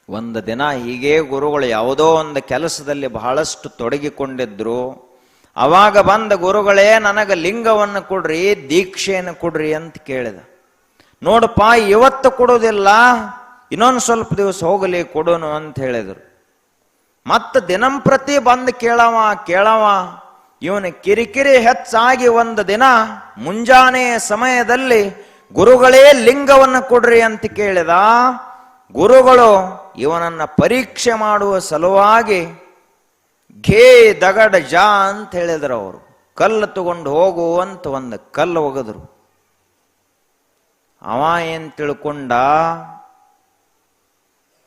ಒಂದು ದಿನ ಹೀಗೆ ಗುರುಗಳು ಯಾವುದೋ ಒಂದು ಕೆಲಸದಲ್ಲಿ ಬಹಳಷ್ಟು ತೊಡಗಿಕೊಂಡಿದ್ರು. ಅವಾಗ ಬಂದ ಗುರುಗಳೇ ನನಗೆ ಲಿಂಗವನ್ನು ಕೊಡ್ರಿ, ದೀಕ್ಷೆಯನ್ನು ಕೊಡ್ರಿ ಅಂತ ಕೇಳಿದ. ನೋಡಪ್ಪ ಇವತ್ತು ಕೊಡೋದಿಲ್ಲ, ಇನ್ನೊಂದು ಸ್ವಲ್ಪ ದಿವಸ ಹೋಗಲಿ ಕೊಡೋನು ಅಂತ ಹೇಳಿದರು. ಮತ್ತೆ ದಿನಂಪ್ರತಿ ಬಂದು ಕೇಳವ ಇವನ ಕಿರಿಕಿರಿ ಹೆಚ್ಚಾಗಿ ಒಂದು ದಿನ ಮುಂಜಾನೆ ಸಮಯದಲ್ಲಿ ಗುರುಗಳೇ ಲಿಂಗವನ್ನು ಕೊಡ್ರಿ ಅಂತ ಕೇಳಿದ. ಗುರುಗಳು ಇವನನ್ನ ಪರೀಕ್ಷೆ ಮಾಡುವ ಸಲುವಾಗಿ ಘೇ ದಗಡ ಜಾ ಅಂತ ಹೇಳಿದ್ರು. ಅವರು ಕಲ್ಲು ತಗೊಂಡು ಹೋಗು ಅಂತ ಒಂದು ಕಲ್ಲು ಒಗೆದ್ರು. ಅವ ಏನ್ ತಿಳ್ಕೊಂಡ,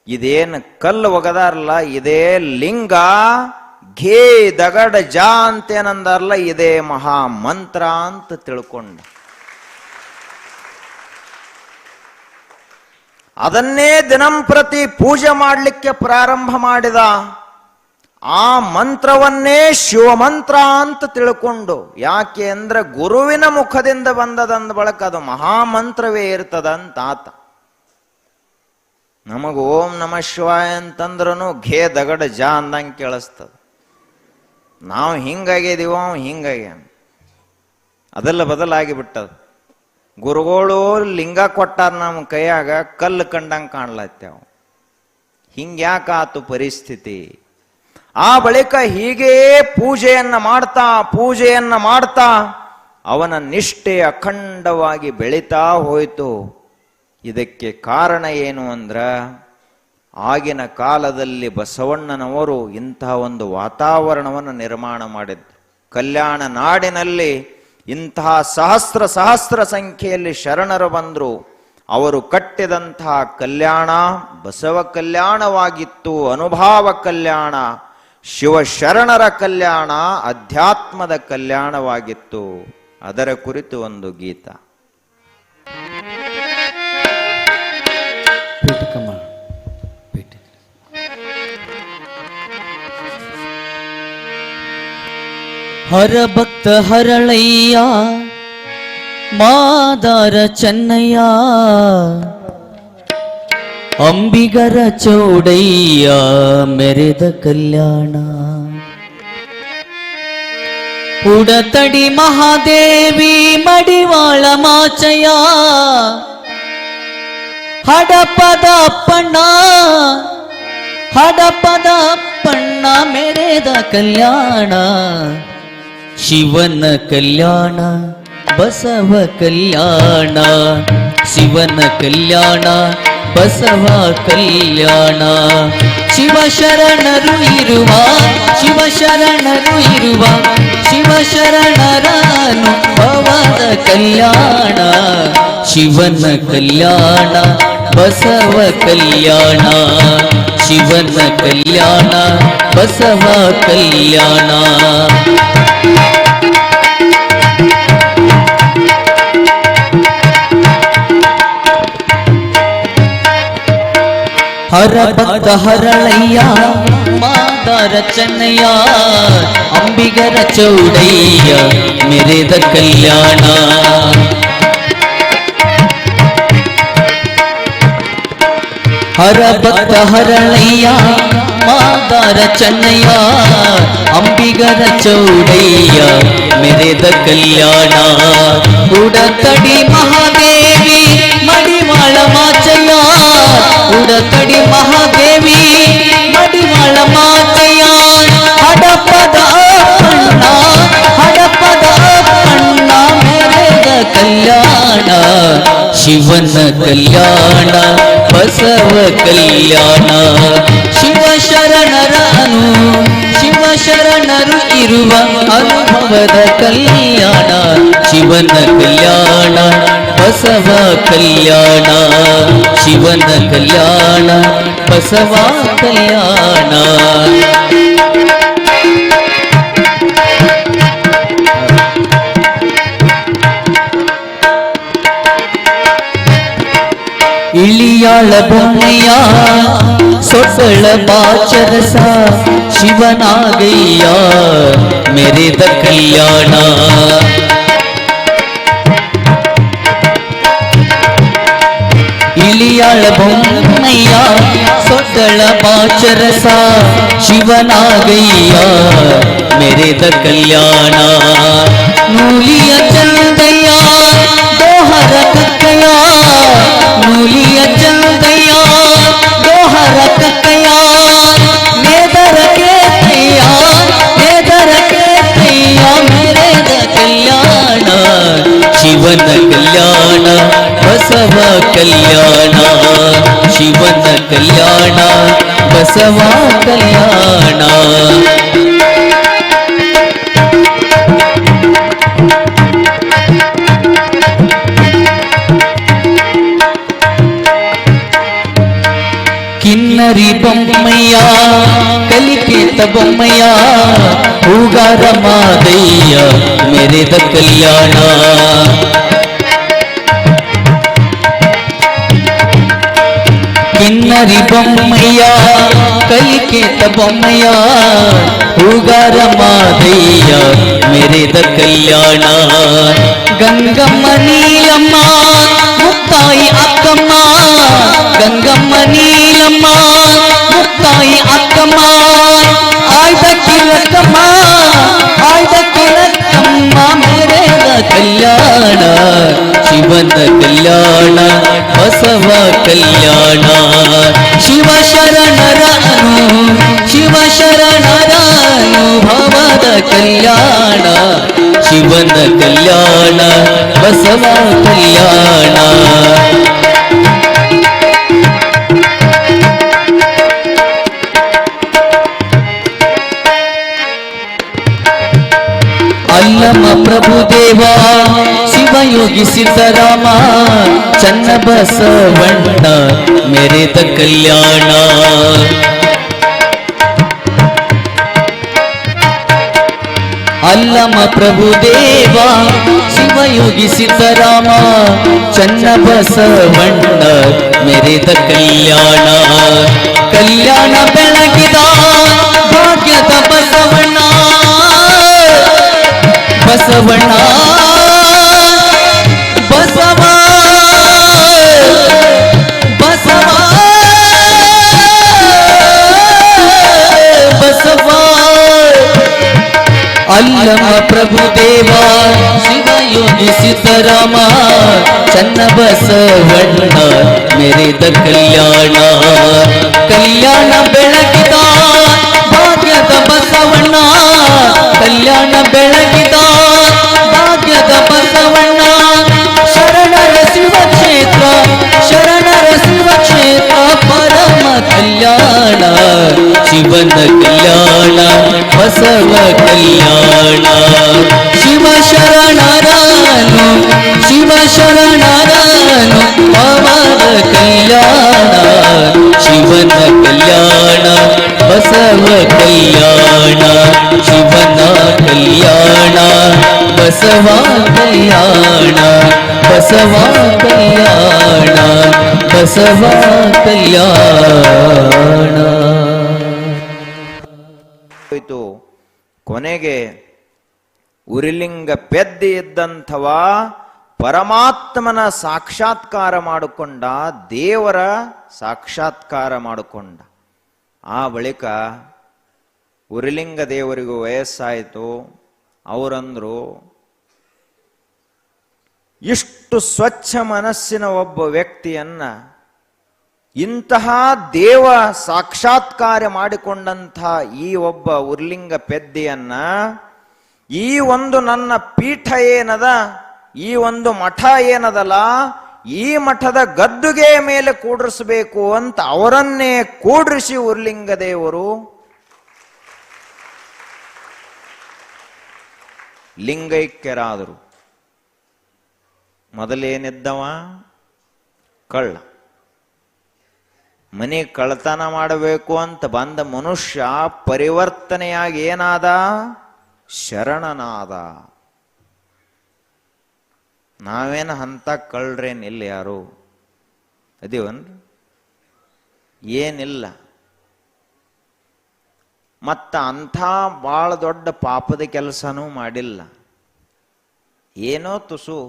ಇದೇನು ಕಲ್ಲು ಒಗದಾರಲ್ಲ ಇದೇ ಲಿಂಗ, ಘೇ ದಗಡ ಜಾ ಅಂತೇನಂದಾರಲ್ಲ ಇದೇ ಮಹಾ ಮಂತ್ರ ಅಂತ ತಿಳ್ಕೊಂಡ. ಅದನ್ನೇ ದಿನಂಪ್ರತಿ ಪೂಜೆ ಮಾಡಲಿಕ್ಕೆ ಪ್ರಾರಂಭ ಮಾಡಿದ. ಆ ಮಂತ್ರವನ್ನೇ ಶಿವಮಂತ್ರ ಅಂತ ತಿಳ್ಕೊಂಡು, ಯಾಕೆ ಅಂದ್ರೆ ಗುರುವಿನ ಮುಖದಿಂದ ಬಂದದಂದ ಬಳಕ ಅದು ಮಹಾಮಂತ್ರವೇ ಇರ್ತದಂತ ಆತ. ನಮಗ ಓಂ ನಮಃ ಶಿವಾಯ ಅಂತಂದ್ರೂ ಘೇ ದಗಡ ಜಾ ಅಂದಂಗೆ ಕೇಳಿಸ್ತದ. ನಾವು ಹಿಂಗಾಗಿದೀವ, ಹಿಂಗಾಗ್ಯಾನ, ಅದೆಲ್ಲ ಬದಲಾಗಿ ಬಿಟ್ಟದ. ಗುರುಗಳು ಲಿಂಗ ಕೊಟ್ಟಾರ ನಮ್ಮ ಕೈಯಾಗ, ಕಲ್ಲು ಕಂಡಂಗೆ ಕಾಣ್ಲತ್ತೇವ. ಹಿಂಗ್ಯಾಕಾತು ಪರಿಸ್ಥಿತಿ? ಆ ಬಳಿಕ ಹೀಗೇ ಪೂಜೆಯನ್ನ ಮಾಡ್ತಾ ಅವನ ನಿಷ್ಠೆ ಅಖಂಡವಾಗಿ ಬೆಳೀತಾ ಹೋಯಿತು. ಇದಕ್ಕೆ ಕಾರಣ ಏನು ಅಂದ್ರ, ಆಗಿನ ಕಾಲದಲ್ಲಿ ಬಸವಣ್ಣನವರು ಇಂತಹ ಒಂದು ವಾತಾವರಣವನ್ನು ನಿರ್ಮಾಣ ಮಾಡಿದ್ರು. ಕಲ್ಯಾಣ ನಾಡಿನಲ್ಲಿ ಇಂತಹ ಸಹಸ್ರ ಸಂಖ್ಯೆಯಲ್ಲಿ ಶರಣರು ಬಂದರು. ಅವರು ಕಟ್ಟಿದಂತಹ ಕಲ್ಯಾಣ ಬಸವ ಕಲ್ಯಾಣವಾಗಿತ್ತು, ಅನುಭಾವ ಕಲ್ಯಾಣ, ಶಿವಶರಣರ ಕಲ್ಯಾಣ, ಅಧ್ಯಾತ್ಮದ ಕಲ್ಯಾಣವಾಗಿತ್ತು. ಅದರ ಕುರಿತು ಒಂದು ಗೀತ. ಹರ ಭಕ್ತ ಹರಳಯ್ಯ ಮಾದಾರ ಚೆನ್ನಯ್ಯ, ಅಂಬಿಗರ ಚೌಡಯ್ಯ ಮೆರೆದ ಕಲ್ಯಾಣ. ಉಡತಡಿ ಮಹಾದೇವಿ ಮಡಿವಾಳ ಮಾಚಯ್ಯ ಹಡಪದ ಅಪ್ಪಣ್ಣ ಹಡಪದ ಅಪ್ಪಣ್ಣ ಮೆರೆದ ಕಲ್ಯಾಣ ಶಿವನ ಕಲ್ಯಾಣ ಬಸವ ಕಲ್ಯಾಣ ಶಿವನ ಕಲ್ಯಾಣ ಬಸವ ಕಲ್ಯಾಣ ಶಿವಶರಣರು ಇರುವ ಶಿವಶರಣರು ಇರುವ ಶಿವಶರಣರ ಅನುಭವದ ಕಲ್ಯಾಣ ಶಿವನ ಕಲ್ಯಾಣ ಬಸವ ಕಲ್ಯಾಣ ಶಿವನ ಕಲ್ಯಾಣ ಬಸವ ಕಲ್ಯಾಣ ಹರ ಭಕ್ತ ಹರಳಯ್ಯ ಮಾದಾರ ಚೆನ್ನಯ್ಯ ಅಂಬಿಗರ ಚೌಡಯ್ಯ ಮೆರೆದ ಕಲ್ಯಾಣ ಹರ ಭಕ್ತ ಹರಳಯ್ಯ ಮಾದಾರ ಚೆನ್ನಯ್ಯ ಅಂಬಿಗರ ಚೌಡಯ್ಯ ಮೆರೆದ ಕಲ್ಯಾಣ ಉಡತಡಿ ಮಹಾದೇವಿ ಮಡಿವಾಳ ಮಾಚಯ್ಯ ಉಡತಡಿ ಮಹಾದೇವಿ ಮಡಿವಾಳ ಮಾಚಯ್ಯ ಹಡಪದ ಅಪ್ಪಣ್ಣ ಹಡಪದ ಅಪ್ಪಣ್ಣ ಮೆರೆದ ಕಲ್ಯಾಣ ಶಿವನ ಕಲ್ಯಾಣ ಬಸವ ಕಲ್ಯಾಣ ಶಿವಶರಣರನು ಶಿವಶರಣರು ಇರುವ ಅನುಭವದ ಕಲ್ಯಾಣ ಶಿವನ ಕಲ್ಯಾಣ ಬಸವ ಕಲ್ಯಾಣ ಶಿವನ ಕಲ್ಯಾಣ ಬಸವ ಕಲ್ಯಾಣ ಇಳಿಯಾಳ ಬೊಮ್ಮೆಯ ಸೊಸಳ ಬಾಚರಸ ಶಿವನಾಗಯ್ಯ ಮೆರೆದ ಕಲ್ಯಾಣ ಇಳಿಯಾಳ ಬೊಮ್ಮೆಯ ಸೊಸಳ ಬಾಚರಸ ಶಿವನಾಗಯ್ಯ ಮೆರೆದ ಕಲ್ಯಾಣ ನೂಲಿಯ ಚಂದಯ್ಯ ದೋಹರ ಕಕ್ಕಯ್ಯ ನೂಲಿಯ ಚಂದಯ್ಯ ದೋಹರ ಕಕ್ಕಯ್ಯ ನೇದರ ಕೇತಯ್ಯ ನೇದರ ಕೇತಯ್ಯ ಮೆರೆದ ಕಲ್ಯಾಣ ಶಿವನ ಕಲ್ಯಾಣ ಬಸವ ಕಲ್ಯಾಣ ಶಿವನ ಕಲ್ಯಾಣ ಬಸವ ಕಲ್ಯಾಣ ಕಿನ್ನರಿ ಬೊಮ್ಮಯ್ಯ ಕಲಿಕೇತ ಬೊಮ್ಮಯ್ಯ ಹೂಗಾರ ಮಾದಯ್ಯ ಮೆರೆದ ಕಲ್ಯಾಣ ಕಿನ್ನರಿ ಬೊಮ್ಮಯ್ಯ ಕಲಿಕೇತ ಬೊಮ್ಮಯ್ಯ ಹೂಗಾರ ಮಾದಯ್ಯ ಮೆರೆದ ಕಲ್ಯಾಣ ಗಂಗಮ್ಮ ನೀಲಮ್ಮ ಮುತ್ತಾಯಿ ಅಕ್ಕಮ್ಮ ಗಂಗಮ್ಮ ನೀಲಮ್ಮ ಮುತ್ತಾಯಿ ಅಕ್ಕಮ್ಮ ಆಯ್ದ ಕಿಲಕಮ್ಮ ಆಯ್ದ ಕಿಲಕಮ್ಮ ಮೆರೆದ ಕಲ್ಯಾಣ ಶಿವನ ಕಲ್ಯಾಣ ಬಸವ ಕಲ್ಯಾಣ ಶಿವಶರಣರ ಶಿವಶರಣರ ಅನುಭವದ ಕಲ್ಯಾಣ ಶಿವನ ಕಲ್ಯಾಣ ಬಸವ ಕಲ್ಯಾಣ ಅಲ್ಲಮ ಪ್ರಭುದೇವ ಶಿವಯೋಗಿ ಸಿದ್ದರಾಮ ಚನ್ನ ಬಸವಣ್ಣ ಮೆರೆದ ಕಲ್ಯಾಣ ಅಲ್ಲಮ ಪ್ರಭುದೇವ ಶಿವಯೋಗಿ ಸಿದ್ದರಾಮ ಚನ್ನ ಬಸವಣ್ಣ ಮೆರೆದ ಕಲ್ಯಾಣ ಕಲ್ಯಾಣ ಬೆಳಗಿದ ಭಾಗ್ಯದ ಬಸವಣ್ಣ ಬಸವಣ್ಣ ಬಸವ ಬಸವ ಬಸವ ಅಲ್ಲಮ ಪ್ರಭು ಸೀತಾರಾಮ ಚನ್ನ ಬಸವಣ್ಣ ಮೆರೆದ ಕಲ್ಯಾಣ ಕಲ್ಯಾಣ ಬೆಳಗಿದ ಭಾಗ್ಯದ ಬಸವಣ್ಣ ಕಲ್ಯಾಣ ಬೆಳಗಿದ ಭಾಗ್ಯದ ಬಸವಣ್ಣ ಶರಣರ ಶಿವಕ್ಷೇತ್ರ ಶರಣರ ಶಿವಕ್ಷೇತ್ರ ಪರಮ ಕಲ್ಯಾಣ ಶಿವನ ಕಲ್ಯಾಣ ಬಸವ ಕಲ್ಯಾಣ ಶಿವ ಶರಣರನು ಶಿವ ಶರಣರನು ಅವರ ಕಲ್ಯಾಣ ಶಿವನ ಕಲ್ಯಾಣ ಬಸವ ಕಲ್ಯಾಣ ಶಿವನ ಕಲ್ಯಾಣ ಬಸವ ಕಲ್ಯಾಣ ಬಸವ ಕಲ್ಯಾಣ ಬಸವ ಕಲ್ಯಾಣ. ಹೋಯಿತು. ಕೊನೆಗೆ ಉರಿಲಿಂಗ ಪೆದ್ದಿ ಇದ್ದಂಥವ ಪರಮಾತ್ಮನ ಸಾಕ್ಷಾತ್ಕಾರ ಮಾಡಿಕೊಂಡ, ದೇವರ ಸಾಕ್ಷಾತ್ಕಾರ ಮಾಡಿಕೊಂಡ. ಆ ಬಳಿಕ ಉರಿಲಿಂಗ ದೇವರಿಗೂ ವಯಸ್ಸಾಯಿತು. ಅವರಂದ್ರು, ಇಷ್ಟು ಸ್ವಚ್ಛ ಮನಸ್ಸಿನ ಒಬ್ಬ ವ್ಯಕ್ತಿಯನ್ನ, ಇಂತಹ ದೇವ ಸಾಕ್ಷಾತ್ಕಾರ ಮಾಡಿಕೊಂಡಂಥ ಈ ಒಬ್ಬ ಉರ್ಲಿಂಗ ಪೆದ್ದಿಯನ್ನ ಈ ಒಂದು ನನ್ನ ಪೀಠ ಏನದ, ಈ ಒಂದು ಮಠ ಏನದಲ್ಲ, ಈ ಮಠದ ಗದ್ದುಗೆ ಮೇಲೆ ಕೂಡ್ರಿಸಬೇಕು ಅಂತ ಅವರನ್ನೇ ಕೂಡ್ರಿಸಿ ಉರ್ಲಿಂಗ ದೇವರು ಲಿಂಗೈಕ್ಯರಾದರು. ಮೊದಲೇನಿದ್ದವ ಕಳ್ಳ, ಮನೆ ಕಳ್ಳತನ ಮಾಡಬೇಕು ಅಂತ ಬಂದ ಮನುಷ್ಯ ಪರಿವರ್ತನೆಯಾಗಿ ಏನಾದ, ಶರಣನಾದ. ನಾವೇನು ಅಂತ ಕಳ್ರೇನಿಲ್ಲ, ಯಾರು ಅದೀವನ್ರಿ, ಏನಿಲ್ಲ. ಮತ್ತ ಅಂಥ ಭಾಳ ದೊಡ್ಡ ಪಾಪದ ಕೆಲಸನೂ ಮಾಡಿಲ್ಲ. ಏನೋ ತುಸು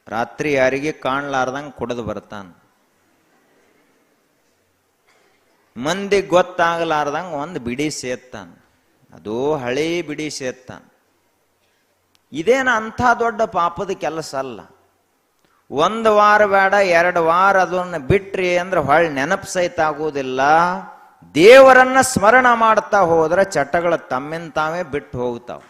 ರಾತ್ರಿ ಯಾರಿಗೆ ಕಾಣ್ಲಾರ್ದಂಗೆ ಕುಡಿದು ಬರ್ತಾನ, ಮಂದಿ ಗೊತ್ತಾಗಲಾರ್ದಂಗೆ ಒಂದು ಬಿಡಿ ಸೇತ್ತಾನ, ಅದು ಹಳೇ ಬಿಡಿ ಸೇತ್ತಾನ. ಇದೇನ ಅಂಥ ದೊಡ್ಡ ಪಾಪದ ಕೆಲಸ ಅಲ್ಲ. ಒಂದು ವಾರ ಬೇಡ, 2 ವಾರ ಅದನ್ನು ಬಿಟ್ರಿ ಅಂದ್ರೆ ಹೊಳ್ಳಿ ನೆನಪು ಸಹಿತ ಆಗುವುದಿಲ್ಲ. ದೇವರನ್ನ ಸ್ಮರಣ ಮಾಡ್ತಾ ಹೋದ್ರೆ ಚಟಗಳು ತಮ್ಮಿಂದ ತಾವೇ ಬಿಟ್ಟು ಹೋಗ್ತಾವ.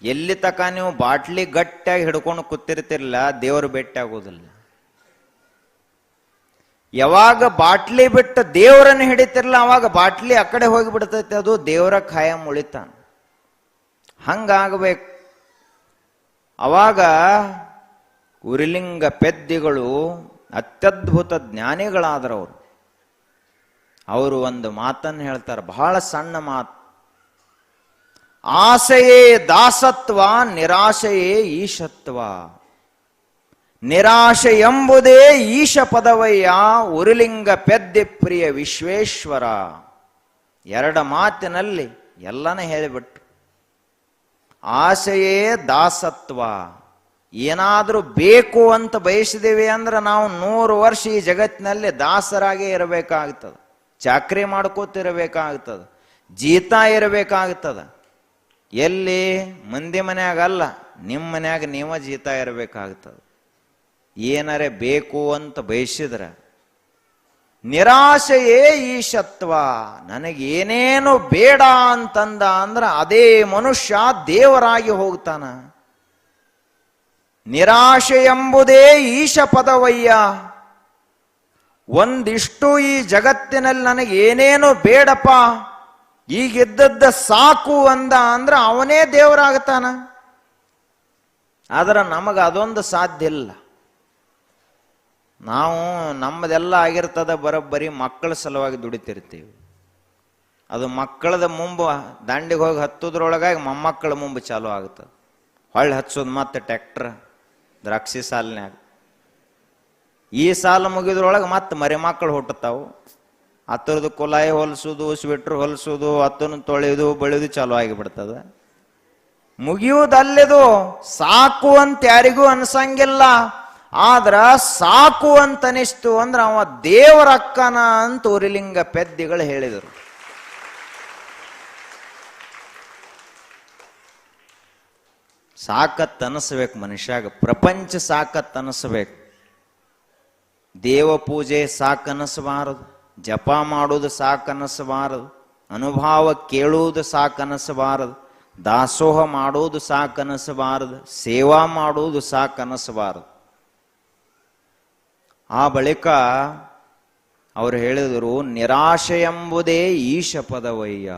ಎಲ್ಲಿ ತಕ ನೀವು ಬಾಟ್ಲಿ ಗಟ್ಟಿಯಾಗಿ ಹಿಡ್ಕೊಂಡು ಕೂತಿರ್ತಿರ್ಲಿಲ್ಲ, ದೇವರು ಭೇಟಿ ಆಗೋದಿಲ್ಲ. ಯಾವಾಗ ಬಾಟ್ಲಿ ಬಿಟ್ಟು ದೇವರನ್ನು ಹಿಡಿತಿರ್ಲಿಲ್ಲ, ಅವಾಗ ಬಾಟ್ಲಿ ಆ ಕಡೆ ಹೋಗಿ ಬಿಡ್ತೈತೆ, ಅದು ದೇವರ ಖಾಯಂ ಉಳಿತಾನ. ಹಂಗಾಗಬೇಕು. ಅವಾಗ ಉರಿಲಿಂಗ ಪೆದ್ದಿಗಳು ಅತ್ಯದ್ಭುತ ಜ್ಞಾನಿಗಳಾದರವರು. ಅವರು ಒಂದು ಮಾತನ್ನು ಹೇಳ್ತಾರೆ, ಬಹಳ ಸಣ್ಣ ಮಾತು. ಆಸೆಯೇ ದಾಸತ್ವ, ನಿರಾಶೆಯೇ ಈಶತ್ವ. ನಿರಾಶೆ ಎಂಬುದೇ ಈಶ ಪದವಯ್ಯ, ಉರಿಲಿಂಗ ಪೆದ್ದಿ ಪ್ರಿಯ ವಿಶ್ವೇಶ್ವರ. 2 ಮಾತಿನಲ್ಲಿ ಎಲ್ಲನೇ ಹೇಳಿಬಿಟ್ರು. ಆಸೆಯೇ ದಾಸತ್ವ. ಏನಾದರೂ ಬೇಕು ಅಂತ ಬಯಸಿದೇವೆ ಅಂದ್ರೆ ನಾವು 100 ವರ್ಷ ಈ ಜಗತ್ತಿನಲ್ಲಿ ದಾಸರಾಗೇ ಇರಬೇಕಾಗ್ತದೆ, ಚಾಕ್ರಿ ಮಾಡ್ಕೋತಿರಬೇಕಾಗ್ತದೆ, ಜೀತ ಇರಬೇಕಾಗ್ತದೆ. ಎಲ್ಲಿ ಮಂದಿ ಮನ್ಯಾಗಲ್ಲ, ನಿಮ್ಮ ಮನ್ಯಾಗ ನೀವ ಜೀತ ಇರಬೇಕಾಗ್ತದೆ. ಏನರೇ ಬೇಕು ಅಂತ ಬಯಸಿದ್ರೆ ನಿರಾಶೆಯೇ ಈಶತ್ವ. ನನಗೇನೇನು ಬೇಡ ಅಂತಂದ ಅಂದ್ರೆ ಅದೇ ಮನುಷ್ಯ ದೇವರಾಗಿ ಹೋಗ್ತಾನ. ನಿರಾಶೆ ಎಂಬುದೇ ಈಶ ಪದವಯ್ಯ. ಒಂದಿಷ್ಟು ಈ ಜಗತ್ತಿನಲ್ಲಿ ನನಗೆ ಏನೇನು ಬೇಡಪ್ಪ, ಈಗಿದ್ದದ್ದ ಸಾಕು ಅಂದ ಅಂದ್ರೆ ಅವನೇ ದೇವರಾಗ್ತಾನ. ಆದ್ರೆ ನಮಗೆ ಅದೊಂದು ಸಾಧ್ಯ ಇಲ್ಲ. ನಾವು ನಮ್ಮದೆಲ್ಲ ಆಗಿರ್ತದ ಬರೋಬ್ಬರಿ ಮಕ್ಕಳ ಸಲುವಾಗಿ ದುಡಿತಿರ್ತೀವಿ. ಅದು ಮಕ್ಕಳದ ಮುಂಬು ದಂಡಿಗೆ ಹೋಗಿ ಹತ್ತುದ್ರೊಳಗಾಗಿ ಮೊಮ್ಮಕ್ಕಳ ಮುಂಬು ಚಾಲು ಆಗ್ತದೆ. ಹೊಳ್ಳಿ ಹಚ್ಚೋದು ಮತ್ತೆ ಟ್ಯಾಕ್ಟ್ರ್ ದ್ರಾಕ್ಷಿ ಸಾಲಿನ್ಯಾಗ. ಈ ಸಾಲ ಮುಗಿದ್ರೊಳಗೆ ಮತ್ತೆ ಮರಿ ಮಕ್ಕಳು ಹುಟ್ಟುತ್ತಾವು. ಹತ್ತರದ್ದು ಕುಲಾಯಿ ಹೊಲಿಸೋದು, ಸ್ವೆಟ್ರ್ ಹೊಲಿಸೋದು, ಹತ್ತನ್ನು ತೊಳೆಯೋದು, ಬೆಳೆಯೋದು ಚಾಲು ಆಗಿಬಿಡ್ತದೆ. ಮುಗಿಯುವುದಲ್ಲಿದು ಸಾಕು ಅಂತ ಯಾರಿಗೂ ಅನ್ಸಂಗಿಲ್ಲ. ಆದ್ರ ಸಾಕು ಅಂತ ಅನಿಸ್ತು ಅಂದ್ರೆ ಅವ ದೇವರಕ್ಕನ ಅಂತ ಉರಿಲಿಂಗ ಪೆದ್ದಿಗಳು ಹೇಳಿದರು. ಸಾಕತ್ ಅನಿಸ್ಬೇಕು ಮನುಷ್ಯಾಗ, ಪ್ರಪಂಚ ಸಾಕತ್ ಅನಿಸ್ಬೇಕು. ದೇವ ಪೂಜೆ ಸಾಕನಿಸಬಾರದು, ಜಪ ಮಾಡುವುದು ಸಾಕನಿಸಬಾರದು, ಅನುಭವ ಕೇಳುವುದು ಸಾಕನಿಸಬಾರದು, ದಾಸೋಹ ಮಾಡುವುದು ಸಾಕನಿಸಬಾರದು, ಸೇವಾ ಮಾಡುವುದು ಸಾಕನಿಸಬಾರದು. ಆ ಬಳಿಕ ಅವರು ಹೇಳಿದರು, ನಿರಾಶೆ ಎಂಬುದೇ ಈಶ ಪದವಯ್ಯ.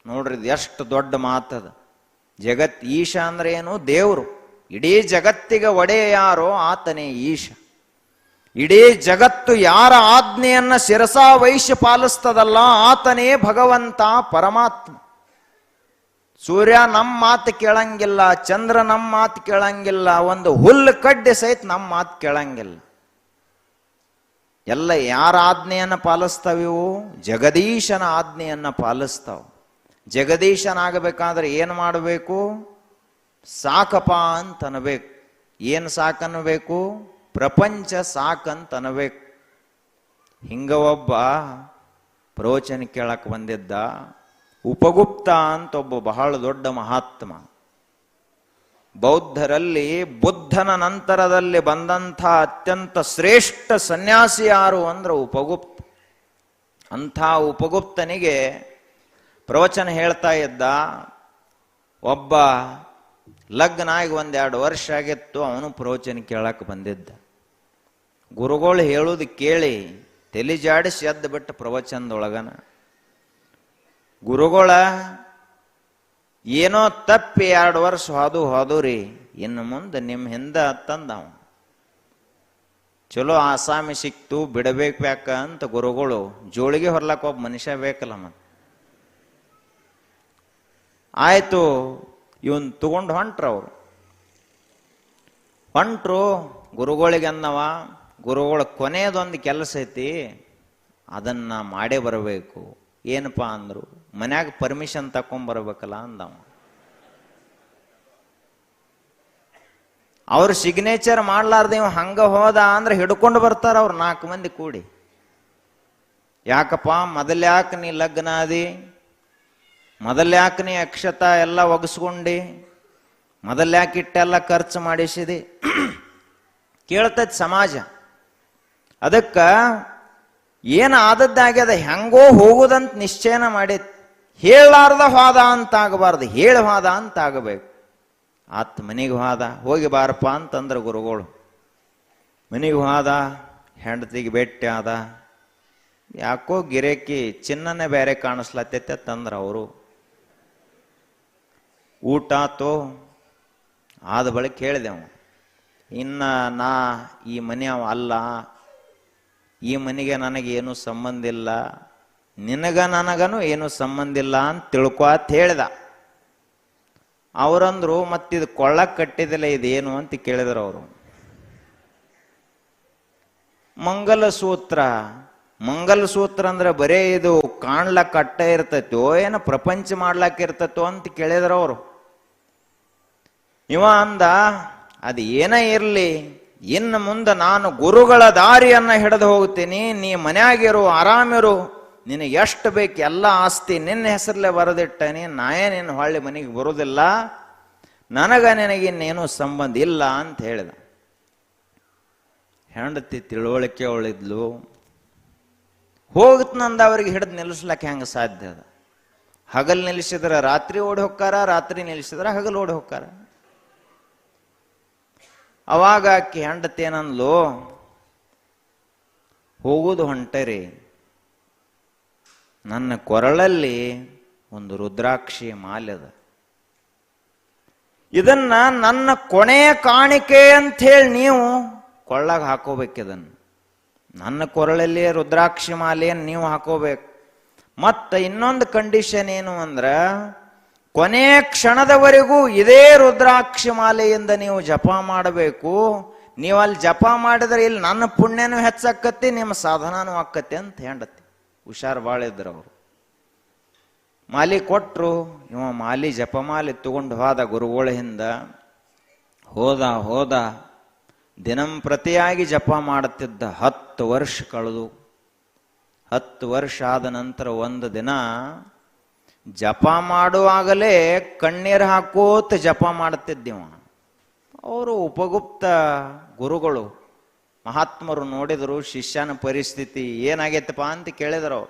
ನೋಡ್ರಿ ಎಷ್ಟು ದೊಡ್ಡ ಮಾತದ. ಈಶ ಅಂದ್ರೆ ಏನು? ದೇವರು. ಇಡೀ ಜಗತ್ತಿಗೆ ಒಡೆಯ ಯಾರೋ ಆತನೇ ಈಶ. ಇಡೀ ಜಗತ್ತು ಯಾರ ಆಜ್ಞೆಯನ್ನ ಶಿರಸಾ ವಹಿಸಿ ಪಾಲಿಸ್ತದಲ್ಲ ಆತನೇ ಭಗವಂತ ಪರಮಾತ್ಮ. ಸೂರ್ಯ ನಮ್ಮ ಮಾತು ಕೇಳಂಗಿಲ್ಲ, ಚಂದ್ರ ನಮ್ಮ ಮಾತು ಕೇಳಂಗಿಲ್ಲ, ಒಂದು ಹುಲ್ಲು ಕಡ್ಡಿ ಸಹಿತ ನಮ್ಮ ಮಾತು ಕೇಳಂಗಿಲ್ಲ. ಎಲ್ಲ ಯಾರ ಆಜ್ಞೆಯನ್ನ ಪಾಲಿಸ್ತಾವಿವು? ಜಗದೀಶನ ಆಜ್ಞೆಯನ್ನ ಪಾಲಿಸ್ತಾವ. ಜಗದೀಶನಾಗಬೇಕಾದ್ರೆ ಏನು ಮಾಡಬೇಕು? ಸಾಕಪ್ಪ ಅಂತ ಅನ್ಬೇಕು. ಏನು ಸಾಕನ್ಬೇಕು? ಪ್ರಪಂಚ ಸಾಕಂತ ಅನ್ಬೇಕು. ಹಿಂಗ ಒಬ್ಬ ಪ್ರವಚನ ಕೇಳಕ್ ಬಂದಿದ್ದ, ಉಪಗುಪ್ತ ಅಂತ ಒಬ್ಬ ಬಹಳ ದೊಡ್ಡ ಮಹಾತ್ಮ. ಬೌದ್ಧರಲ್ಲಿ ಬುದ್ಧನ ನಂತರದಲ್ಲಿ ಬಂದಂಥ ಅತ್ಯಂತ ಶ್ರೇಷ್ಠ ಸನ್ಯಾಸಿ ಯಾರು ಅಂದ್ರೆ ಉಪಗುಪ್ತ. ಅಂಥ ಉಪಗುಪ್ತನಿಗೆ ಪ್ರವಚನ ಹೇಳ್ತಾ ಇದ್ದ. ಒಬ್ಬ ಲಗ್ನ ಆಗಿ 1-2 ವರ್ಷ ಆಗಿತ್ತು, ಅವನು ಪ್ರವಚನ ಕೇಳಕ್ಕೆ ಬಂದಿದ್ದ. ಗುರುಗಳು ಹೇಳುವುದು ಕೇಳಿ ತಲೆ ಜಾಡಿಸಿ ಎದ್ದು ಬಿಟ್ಟು ಪ್ರವಚನದೊಳಗನ ಗುರುಗಳ ಏನೋ ತಪ್ಪಿ 2 ವರ್ಷ ಹೋದೂರಿ, ಇನ್ನು ಮುಂದೆ ನಿಮ್ಮ ಹಿಂದ ತಂದವ. ಚಲೋ ಆಸಾಮಿ ಸಿಕ್ತು, ಬಿಡಬೇಕು ಯಾಕ ಅಂತ ಗುರುಗಳು ಜೋಳಿಗೆ ಹೊರ್ಲಕ್ಕ ಒಬ್ಬ ಮನುಷ್ಯ ಬೇಕಲ್ಲ ಮತ್ತೆ. ಆಯ್ತು, ಇವನ್ ತಗೊಂಡು ಹೊಂಟ್ರು ಗುರುಗಳಿಗೆ ಅನ್ನವ, ಗುರುಗಳ ಕೊನೆಯದೊಂದು ಕೆಲಸ ಐತಿ, ಅದನ್ನ ಮಾಡೇ ಬರಬೇಕು. ಏನಪ್ಪಾ ಅಂದ್ರು, ಮನ್ಯಾಗ ಪರ್ಮಿಷನ್ ತಕೊಂಡ್ಬರ್ಬೇಕಲ್ಲ ಅಂದವ. ಅವ್ರ ಸಿಗ್ನೇಚರ್ ಮಾಡ್ಲಾರ್ದ ಇವ ಹಂಗ ಹೋದ ಅಂದ್ರೆ ಹಿಡ್ಕೊಂಡು ಬರ್ತಾರ ಅವ್ರು 4 ಮಂದಿ ಕೂಡಿ. ಯಾಕಪ್ಪ, ಮೊದಲ್ಯಾಕ ನೀ ಲಗ್ನ ಆದಿ, ಮೊದಲ್ಯಾಕ ನೀ ಅಕ್ಷತ ಎಲ್ಲ ಒಗಸ್ಕೊಂಡಿ, ಮೊದಲ್ಯಾಕ ಇಟ್ಟೆಲ್ಲ ಖರ್ಚು ಮಾಡಿಸಿದಿ ಕೇಳ್ತೈತಿ ಸಮಾಜ. ಅದಕ್ಕ ಏನು ಆದದ್ದಾಗ್ಯದ, ಹೆಂಗೋ ಹೋಗುದಂತ ನಿಶ್ಚಯನ ಮಾಡೈತಿ. ಹೇಳಾರ್ದ ಹೋದ ಅಂತ ಆಗಬಾರ್ದು, ಹೇಳಿ ಹೋದ ಅಂತ ಆಗಬೇಕು. ಆತ್ ಮನೆಗೆ ಹೋದ, ಹೋಗಿ ಬಾರಪ್ಪ ಅಂತಂದ್ರ ಗುರುಗಳು. ಮನೆಗೆ ಹೋದ, ಹೆಂಡತಿಗೆ ಭೇಟಿ ಆದ. ಯಾಕೋ ಗಿರೇಕಿ ಚಿನ್ನನೇ ಬೇರೆ ಕಾಣಿಸ್ಲತ್ತೈತೆ ತಂದ್ರ ಅವರು. ಊಟ ಆತೋ, ಆದ ಬಳಿಕ ಹೇಳಿದೆವು, ಇನ್ನ ನಾ ಈ ಮನೆಯವ ಅಲ್ಲ, ಈ ಮನೆಗೆ ನನಗೇನು ಸಂಬಂಧ ಇಲ್ಲ, ನಿನಗ ನನಗನು ಏನು ಸಂಬಂಧ ಇಲ್ಲ ಅಂತ ತಿಳ್ಕೊ ಅಂತ ಹೇಳ್ದ. ಅವರಂದ್ರು, ಮತ್ತಿದು ಕೊಳ್ಳಕ್ ಕಟ್ಟಿದಿಲ್ಲ, ಇದೇನು ಅಂತ ಕೇಳಿದ್ರು ಅವರು. ಮಂಗಲಸೂತ್ರ. ಮಂಗಲಸೂತ್ರ ಅಂದ್ರೆ ಬರೇ ಇದು ಕಾಣ್ಲಕ್ ಕಟ್ಟ ಇರ್ತೈತೋ ಏನೋ ಪ್ರಪಂಚ ಮಾಡ್ಲಕ್ ಇರ್ತೈತೋ ಅಂತ ಕೇಳಿದ್ರು ಅವರು. ಇವ ಅಂದ, ಅದು ಏನೇ ಇರ್ಲಿ, ಇನ್ನು ಮುಂದೆ ನಾನು ಗುರುಗಳ ದಾರಿಯನ್ನ ಹಿಡಿದು ಹೋಗ್ತೀನಿ, ನೀ ಮನ್ಯಾಗಿರು, ಆರಾಮಿರು, ನಿನಗೆ ಎಷ್ಟು ಬೇಕು ಎಲ್ಲ ಆಸ್ತಿ ನಿನ್ನ ಹೆಸರಲ್ಲೇ ಬರೆದಿಟ್ಟನಿ, ನಾಯೇ ನಿನ್ನ ಹೊಳ್ಳಿ ಮನೆಗೆ ಬರುವುದಿಲ್ಲ, ನನಗ ನಿನಗಿನ್ನೇನು ಸಂಬಂಧ ಇಲ್ಲ ಅಂತ ಹೇಳಿದ. ಹೆಂಡತಿ ತಿಳುವಳಿಕೆ ಅವಳಿದ್ಲು. ಹೋಗತ್ನಂದ ಅವ್ರಿಗೆ ಹಿಡಿದು ನಿಲ್ಲಿಸ್ಲಕ್ಕೆ ಹೆಂಗೆ ಸಾಧ್ಯ ಅದ? ಹಗಲ್ ನಿಲ್ಲಿಸಿದ್ರ ರಾತ್ರಿ ಓಡಿ ಹೋಗ್ತಾರ, ರಾತ್ರಿ ನಿಲ್ಲಿಸಿದ್ರ ಹಗಲ್ ಓಡಿ ಹೋಗ್ತಾರ. ಅವಾಗ ಆಕೆ ಹೆಂಡತಿ ಏನಂದ್ಲು, ಹೋಗುದು ಹೊಂಟರಿ, ನನ್ನ ಕೊರಳಲ್ಲಿ ಒಂದು ರುದ್ರಾಕ್ಷಿ ಮಾಲೆ ಅದ, ಇದನ್ನ ನನ್ನ ಕೊನೆಯ ಕಾಣಿಕೆ ಅಂತ ಹೇಳಿ ನೀವು ಕೊಳ್ಳಾಗ ಹಾಕೋಬೇಕಿದನ್ನು. ನನ್ನ ಕೊರಳಲ್ಲಿ ರುದ್ರಾಕ್ಷಿ ಮಾಲೆಯನ್ನು ನೀವು ಹಾಕೋಬೇಕು. ಮತ್ತೆ ಇನ್ನೊಂದು ಕಂಡೀಷನ್ ಏನು ಅಂದ್ರ, ಕೊನೆಯ ಕ್ಷಣದವರೆಗೂ ಇದೇ ರುದ್ರಾಕ್ಷಿ ಮಾಲೆಯಿಂದ ನೀವು ಜಪ ಮಾಡಬೇಕು. ನೀವು ಅಲ್ಲಿ ಜಪ ಮಾಡಿದ್ರೆ ಇಲ್ಲಿ ನನ್ನ ಪುಣ್ಯನೂ ಹೆಚ್ಚಾಕತ್ತಿ, ನಿಮ್ಮ ಸಾಧನನೂ ಆಕ್ಕತಿ ಅಂತ ಹೆಂಡತಿ ಹುಷಾರು ಭಾಳ ಇದ್ರು ಅವರು. ಮಾಲಿ ಕೊಟ್ರು. ಇವ ಮಾಲಿ ಜಪಮಾಲಿ ತಗೊಂಡು ಹೋದ ಗುರುಗಳ ಹಿಂದ. ಹೋದ ದಿನಂಪ್ರತಿಯಾಗಿ ಜಪ ಮಾಡುತ್ತಿದ್ದ. 10 ವರ್ಷ ಕಳೆದು. 10 ವರ್ಷ ಆದ ನಂತರ ಒಂದು ದಿನ ಜಪ ಮಾಡುವಾಗಲೇ ಕಣ್ಣೀರು ಹಾಕೋತ ಜಪ ಮಾಡ್ತಿದ್ದೀವ. ಅವರು ಉಪಗುಪ್ತ ಗುರುಗಳು ಮಹಾತ್ಮರು ನೋಡಿದರು ಶಿಷ್ಯನ ಪರಿಸ್ಥಿತಿ ಏನಾಗೈತಪ್ಪ ಅಂತ ಕೇಳಿದರು.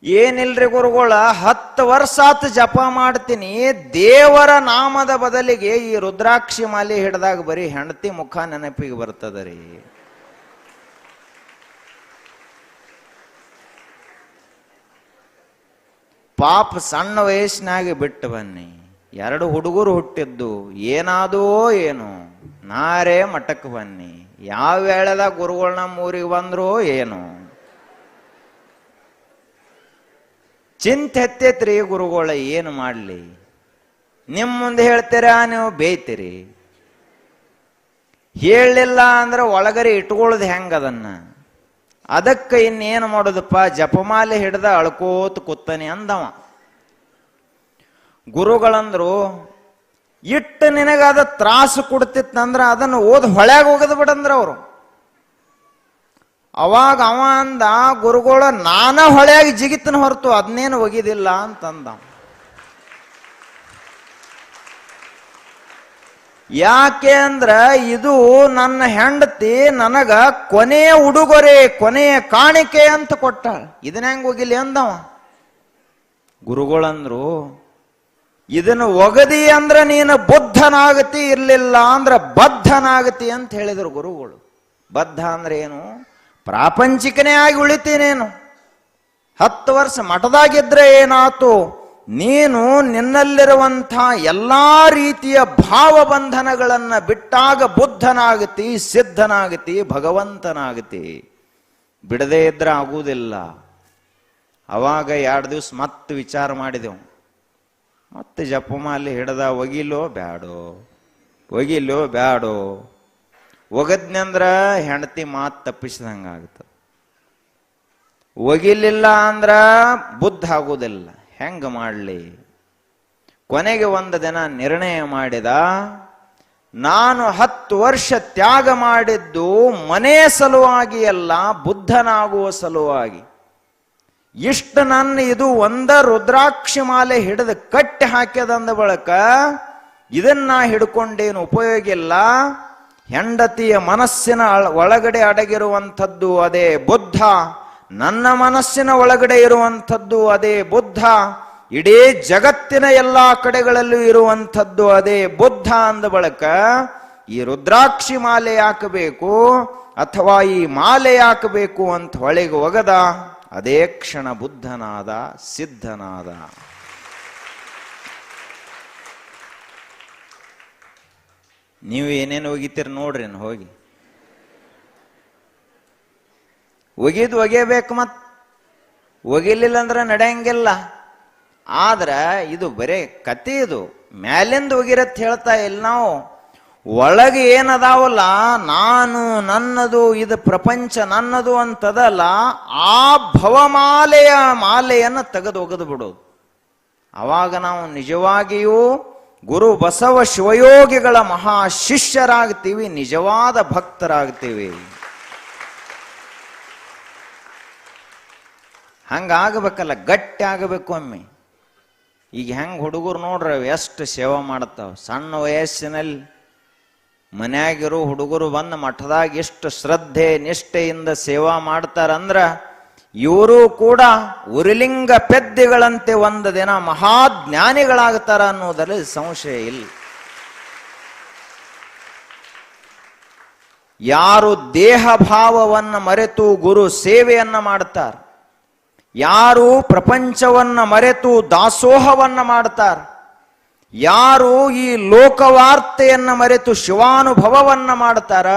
ಏನಿಲ್ರಿ ಗುರುಗಳ, 10 ವರ್ಷ ಆತು ಜಪ ಮಾಡ್ತೀನಿ, ದೇವರ ನಾಮದ ಬದಲಿಗೆ ಈ ರುದ್ರಾಕ್ಷಿ ಮಾಲೆ ಹಿಡ್ದಾಗ ಬರೀ ಹೆಂಡತಿ ಮುಖ ನೆನಪಿಗೆ ಬರ್ತದ ರೀ. ಪಾಪ ಸಣ್ಣ ವಯಸ್ಸಿನಾಗಿ ಬಿಟ್ಟು ಬನ್ನಿ, 2 ಹುಡುಗರು ಹುಟ್ಟಿದ್ದು, ಏನಾದೋ ಏನು, ನಾರೇ ಮಠಕ್ಕೆ ಬನ್ನಿ, ಯಾವ ವೇಳೆದಾಗ ಗುರುಗಳು ನಮ್ಮ ಊರಿಗೆ ಬಂದ್ರು ಏನು, ಚಿಂತೆ ಎತ್ತೈತ್ರಿ ಗುರುಗಳ. ಏನು ಮಾಡ್ಲಿ, ನಿಮ್ಮ ಮುಂದೆ ಹೇಳ್ತೀರಾ ನೀವು ಬೇಯ್ತೀರಿ, ಹೇಳಲಿಲ್ಲ ಅಂದ್ರೆ ಒಳಗರೆ ಇಟ್ಕೊಳ್ಳೋದು ಹೆಂಗದನ್ನ. ಅದಕ್ಕೆ ಇನ್ನೇನು ಮಾಡೋದಪ್ಪ, ಜಪಮಾಲೆ ಹಿಡ್ದ ಅಳ್ಕೋತ ಕೂತಾನೆ ಅಂದವ. ಗುರುಗಳಂದ್ರು, ಇಟ್ಟು ನಿನಗಾದ ತ್ರಾಸು ಕೊಡ್ತಿತ್ತಂದ್ರ ಅದನ್ನು ಓದ್ ಹೊಳ್ಯಾಗ ಹೋಗದ್ ಬಿಡಂದ್ರ ಅವರು. ಅವಾಗ ಅವ ಅಂದ, ಗುರುಗಳ ನಾನ ಹೊಳ್ಯಾಗ ಜಿಗಿತನ ಹೊರತು ಅದನ್ನೇನು ಒಗಿದಿಲ್ಲ ಅಂತಂದ. ಯಾಕೆ ಅಂದ್ರ ಇದು ನನ್ನ ಹೆಂಡತಿ ನನಗ ಕೊನೆಯ ಉಡುಗೊರೆ, ಕೊನೆಯ ಕಾಣಿಕೆ ಅಂತ ಕೊಟ್ಟ, ಇದನ್ನ ಹೆಂಗ್ ಒಗಿಲಿ ಅಂದವ. ಗುರುಗಳಂದ್ರು, ಇದನ್ನು ಒಗದಿ ಅಂದ್ರ ನೀನು ಬುದ್ಧನಾಗತಿ, ಇರ್ಲಿಲ್ಲ ಅಂದ್ರ ಬದ್ಧನಾಗತಿ ಅಂತ ಹೇಳಿದ್ರು ಗುರುಗಳು. ಬದ್ಧ ಅಂದ್ರೆ ಏನು, ಪ್ರಾಪಂಚಿಕನೇ ಆಗಿ ಉಳಿತೀನೇನು. 10 ವರ್ಷ ಮಠದಾಗಿದ್ರೆ ಏನಾತು, ನೀನು ನಿನ್ನಲ್ಲಿರುವಂಥ ಎಲ್ಲಾ ರೀತಿಯ ಭಾವಬಂಧನಗಳನ್ನ ಬಿಟ್ಟಾಗ ಬುದ್ಧನಾಗತಿ, ಸಿದ್ಧನಾಗತಿ, ಭಗವಂತನಾಗತಿ. ಬಿಡದೇ ಇದ್ರೆ ಆಗುವುದಿಲ್ಲ. ಅವಾಗ 2 ದಿವಸ ಮತ್ತೆ ವಿಚಾರ ಮಾಡಿದೆವು. ಮತ್ತೆ ಜಪಮಾಲಿ ಹಿಡ್ದ, ಒಗಿಲೋ ಬ್ಯಾಡೋ, ಒಗಿಲೋ ಬ್ಯಾಡೋ. ಒಗದ್ನಂದ್ರ ಹೆಂಡತಿ ಮಾತು ತಪ್ಪಿಸಿದಂಗಾಗ್ತದೆ, ಒಗಿಲಿಲ್ಲ ಅಂದ್ರ ಬುದ್ಧ ಆಗುವುದಿಲ್ಲ. ಹೆಂಗ ಮಾಡಲಿ? ಕೊನೆಗೆ ಒಂದು ದಿನ ನಿರ್ಣಯ ಮಾಡಿದ, ನಾನು 10 ವರ್ಷ ತ್ಯಾಗ ಮಾಡಿದ್ದು ಮನೆಯ ಸಲುವಾಗಿ ಅಲ್ಲ, ಬುದ್ಧನಾಗುವ ಸಲುವಾಗಿ. ಇಷ್ಟು ನನ್ನ ಇದು ಒಂದ ರುದ್ರಾಕ್ಷಿ ಮಾಲೆ ಹಿಡಿದು ಕಟ್ಟಿ ಹಾಕ್ಯದಂದ ಬಳಕ ಇದನ್ನ ಹಿಡ್ಕೊಂಡೇನು ಉಪಯೋಗ ಇಲ್ಲ. ಹೆಂಡತಿಯ ಮನಸ್ಸಿನ ಒಳಗಡೆ ಅಡಗಿರುವಂಥದ್ದು ಅದೇ ಬುದ್ಧ, ನನ್ನ ಮನಸ್ಸಿನ ಒಳಗಡೆ ಇರುವಂಥದ್ದು ಅದೇ ಬುದ್ಧ, ಇಡೀ ಜಗತ್ತಿನ ಎಲ್ಲಾ ಕಡೆಗಳಲ್ಲೂ ಇರುವಂಥದ್ದು ಅದೇ ಬುದ್ಧ ಅಂದ ಬಳಕ ಈ ರುದ್ರಾಕ್ಷಿ ಮಾಲೆ ಹಾಕಬೇಕು ಅಥವಾ ಈ ಮಾಲೆ ಹಾಕಬೇಕು ಅಂತ ಹೊಳೆಗೆ ಒಗದ. ಅದೇ ಕ್ಷಣ ಬುದ್ಧನಾದ, ಸಿದ್ಧನಾದ. ನೀವು ಏನೇನು ಒಗಿತೀರಿ ನೋಡ್ರಿ, ಹೋಗಿ ಒಗಿದು ಒಗೆಯಬೇಕು. ಮತ್ ಒಗಿಲಿಲ್ಲ ಅಂದ್ರೆ ನಡೆಯಂಗಿಲ್ಲ. ಆದ್ರೆ ಇದು ಬರೇ ಕತೆ, ಇದು ಮ್ಯಾಲಿಂದ ಒಗಿರತ್ ಹೇಳ್ತಾ ಇಲ್ಲ ನಾವು. ಒಳಗೆ ಏನದಾವಲ್ಲ, ನಾನು ನನ್ನದು, ಇದು ಪ್ರಪಂಚ ನನ್ನದು ಅಂತದಲ್ಲ, ಆ ಮಾಲೆಯನ್ನು ತೆಗೆದು ಒಗೆದು ಬಿಡೋದು. ಅವಾಗ ನಾವು ನಿಜವಾಗಿಯೂ ಗುರು ಬಸವ ಶಿವಯೋಗಿಗಳ ಮಹಾ ಶಿಷ್ಯರಾಗ್ತೀವಿ, ನಿಜವಾದ ಭಕ್ತರಾಗ್ತೀವಿ. ಹಂಗಾಗಬೇಕಲ್ಲ, ಗಟ್ಟಿ ಆಗಬೇಕು ಒಮ್ಮೆ. ಈಗ ಹೆಂಗೆ ಹುಡುಗರು ನೋಡ್ರಿ ಎಷ್ಟು ಸೇವಾ ಮಾಡ್ತಾವ. ಸಣ್ಣ ವಯಸ್ಸಿನಲ್ಲಿ ಮನ್ಯಾಗಿರೋ ಹುಡುಗರು ಬಂದು ಮಠದಾಗ ಎಷ್ಟು ಶ್ರದ್ಧೆ ನಿಷ್ಠೆಯಿಂದ ಸೇವಾ ಮಾಡ್ತಾರಂದ್ರ ಇವರು ಕೂಡ ಉರಿಲಿಂಗ ಪೆದ್ದಿಗಳಂತೆ ಒಂದು ದಿನ ಮಹಾಜ್ಞಾನಿಗಳಾಗ್ತಾರ ಅನ್ನೋದ್ರಲ್ಲಿ ಸಂಶಯ ಇಲ್ಲ. ಯಾರು ದೇಹ ಭಾವವನ್ನು ಮರೆತು ಗುರು ಸೇವೆಯನ್ನ ಮಾಡ್ತಾರ, ಯಾರು ಪ್ರಪಂಚವನ್ನ ಮರೆತು ದಾಸೋಹವನ್ನ ಮಾಡ್ತಾರ, ಯಾರು ಈ ಲೋಕವಾರ್ತೆಯನ್ನ ಮರೆತು ಶಿವಾನುಭವವನ್ನ ಮಾಡ್ತಾರ,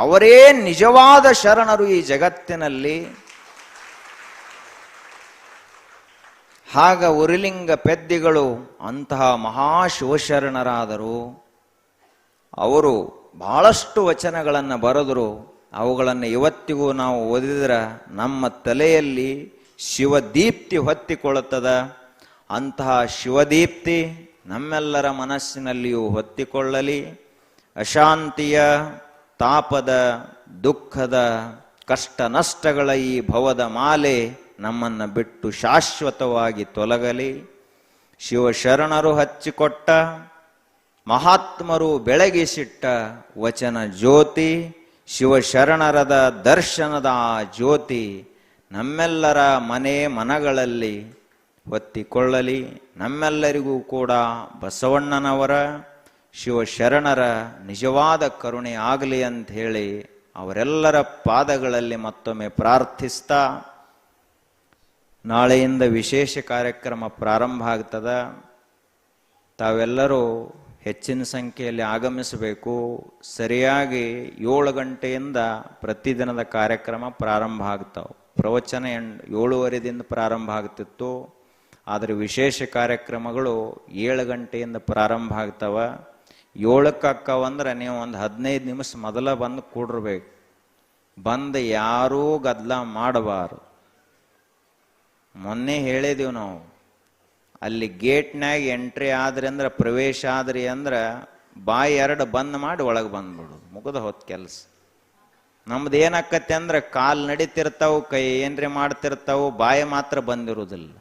ಅವರೇ ನಿಜವಾದ ಶರಣರು ಈ ಜಗತ್ತಿನಲ್ಲಿ. ಹಾಗ ಉರಿಲಿಂಗ ಪೆದ್ದಿಗಳು ಅಂತಹ ಮಹಾಶಿವಶರಣರಾದರು. ಅವರು ಬಹಳಷ್ಟು ವಚನಗಳನ್ನು ಬರೆದರು. ಅವುಗಳನ್ನು ಇವತ್ತಿಗೂ ನಾವು ಓದಿದ್ರೆ ನಮ್ಮ ತಲೆಯಲ್ಲಿ ಶಿವದೀಪ್ತಿ ಹೊತ್ತಿಕೊಳ್ಳುತ್ತದ. ಅಂತಹ ಶಿವದೀಪ್ತಿ ನಮ್ಮೆಲ್ಲರ ಮನಸ್ಸಿನಲ್ಲಿಯೂ ಹೊತ್ತಿಕೊಳ್ಳಲಿ. ಅಶಾಂತಿಯ, ತಾಪದ, ದುಃಖದ, ಕಷ್ಟ ನಷ್ಟಗಳ ಈ ಭವದ ಮಾಲೆ ನಮ್ಮನ್ನು ಬಿಟ್ಟು ಶಾಶ್ವತವಾಗಿ ತೊಲಗಲಿ. ಶಿವಶರಣರು ಹಚ್ಚಿಕೊಟ್ಟ ಮಹಾತ್ಮರು ಬೆಳಗಿಸಿಟ್ಟ ವಚನ ಜ್ಯೋತಿ, ಶಿವಶರಣರದ ದರ್ಶನದ ಆ ಜ್ಯೋತಿ ನಮ್ಮೆಲ್ಲರ ಮನೆ ಮನಗಳಲ್ಲಿ ಹೊತ್ತಿಕೊಳ್ಳಲಿ. ನಮ್ಮೆಲ್ಲರಿಗೂ ಕೂಡ ಬಸವಣ್ಣನವರ ಶಿವಶರಣರ ನಿಜವಾದ ಕರುಣೆ ಆಗಲಿ ಅಂತ ಹೇಳಿ ಅವರೆಲ್ಲರ ಪಾದಗಳಲ್ಲಿ ಮತ್ತೊಮ್ಮೆ ಪ್ರಾರ್ಥಿಸ್ತಾ, ನಾಳೆಯಿಂದ ವಿಶೇಷ ಕಾರ್ಯಕ್ರಮ ಪ್ರಾರಂಭ ಆಗ್ತದ. ತಾವೆಲ್ಲರೂ ಹೆಚ್ಚಿನ ಸಂಖ್ಯೆಯಲ್ಲಿ ಆಗಮಿಸಬೇಕು. ಸರಿಯಾಗಿ 7 ಗಂಟೆಯಿಂದ ಪ್ರತಿದಿನದ ಕಾರ್ಯಕ್ರಮ ಪ್ರಾರಂಭ ಆಗ್ತಾವೆ. ಪ್ರವಚನ 7:30ದಿಂದ ಪ್ರಾರಂಭ ಆಗ್ತಿತ್ತು. ಆದರೆ ವಿಶೇಷ ಕಾರ್ಯಕ್ರಮಗಳು 7 ಗಂಟೆಯಿಂದ ಪ್ರಾರಂಭ ಆಗ್ತಾವ. 7ಕ್ಕೆ ಅಕ್ಕವಂದ್ರೆ ನೀವು ಒಂದು 15 ನಿಮಿಷ ಮೊದಲ ಬಂದು ಕೂಡಿರ್ಬೇಕು. ಬಂದು ಯಾರೂ ಗದ್ದಲ ಮಾಡಬಾರದು. ಮೊನ್ನೆ ಹೇಳಿದೀವಿ ನಾವು, ಅಲ್ಲಿ ಗೇಟ್ನಾಗ ಎಂಟ್ರಿ ಆದ್ರಿ ಅಂದ್ರೆ, ಪ್ರವೇಶ ಆದ್ರಿ ಅಂದ್ರೆ ಬಾಯಿ 2 ಬಂದ್ ಮಾಡಿ ಒಳಗೆ ಬಂದ್ಬಿಡು, ಮುಗಿದ ಹೊತ್ತು ಕೆಲಸ. ನಮ್ದು ಏನಾಕತ್ತೆ ಅಂದ್ರೆ ಕಾಲು ನಡೀತಿರ್ತಾವು, ಕೈ ಏನ್ರಿ ಮಾಡ್ತಿರ್ತಾವು, ಬಾಯಿ ಮಾತ್ರ ಬಂದಿರುವುದಿಲ್ಲ.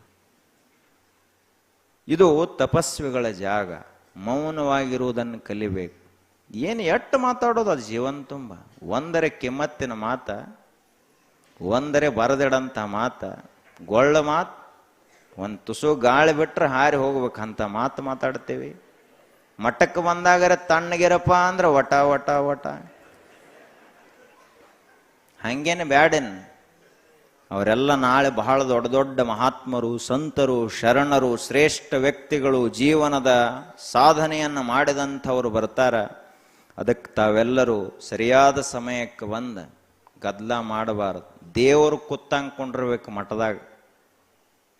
ಇದು ತಪಸ್ವಿಗಳ ಜಾಗ. ಮೌನವಾಗಿರುವುದನ್ನು ಕಲಿಬೇಕು. ಏನು ಎಟ್ಟು ಮಾತಾಡೋದು ಅದು ಜೀವನ ತುಂಬ. ಒಂದರೆ ಕಿಮ್ಮತ್ತಿನ ಮಾತ, ಒಂದರೆ ಬರದಿಡಂತ ಮಾತ, ಗೊಳ್ಳ ಮಾತು, ಒಂದು ತುಸು ಗಾಳಿ ಬಿಟ್ರೆ ಹಾರಿ ಹೋಗ್ಬೇಕಂತ ಮಾತು ಮಾತಾಡ್ತೇವೆ. ಮಠಕ್ಕೆ ಬಂದಾಗರೆ ತಣ್ಣಗಿರಪ್ಪ ಅಂದ್ರೆ ವಟ ವಟ ವಟ. ಹಂಗೇನೆ ಬ್ಯಾಡೇನ್. ಅವರೆಲ್ಲ ನಾಳೆ ಬಹಳ ದೊಡ್ಡ ದೊಡ್ಡ ಮಹಾತ್ಮರು, ಸಂತರು, ಶರಣರು, ಶ್ರೇಷ್ಠ ವ್ಯಕ್ತಿಗಳು, ಜೀವನದ ಸಾಧನೆಯನ್ನು ಮಾಡಿದಂಥವ್ರು ಬರ್ತಾರ. ಅದಕ್ಕೆ ತಾವೆಲ್ಲರೂ ಸರಿಯಾದ ಸಮಯಕ್ಕೆ ಬಂದು ಗದ್ದಲ ಮಾಡಬಾರದು. ದೇವರು ಕೂತಂಕೊಂಡಿರ್ಬೇಕು ಮಠದಾಗ.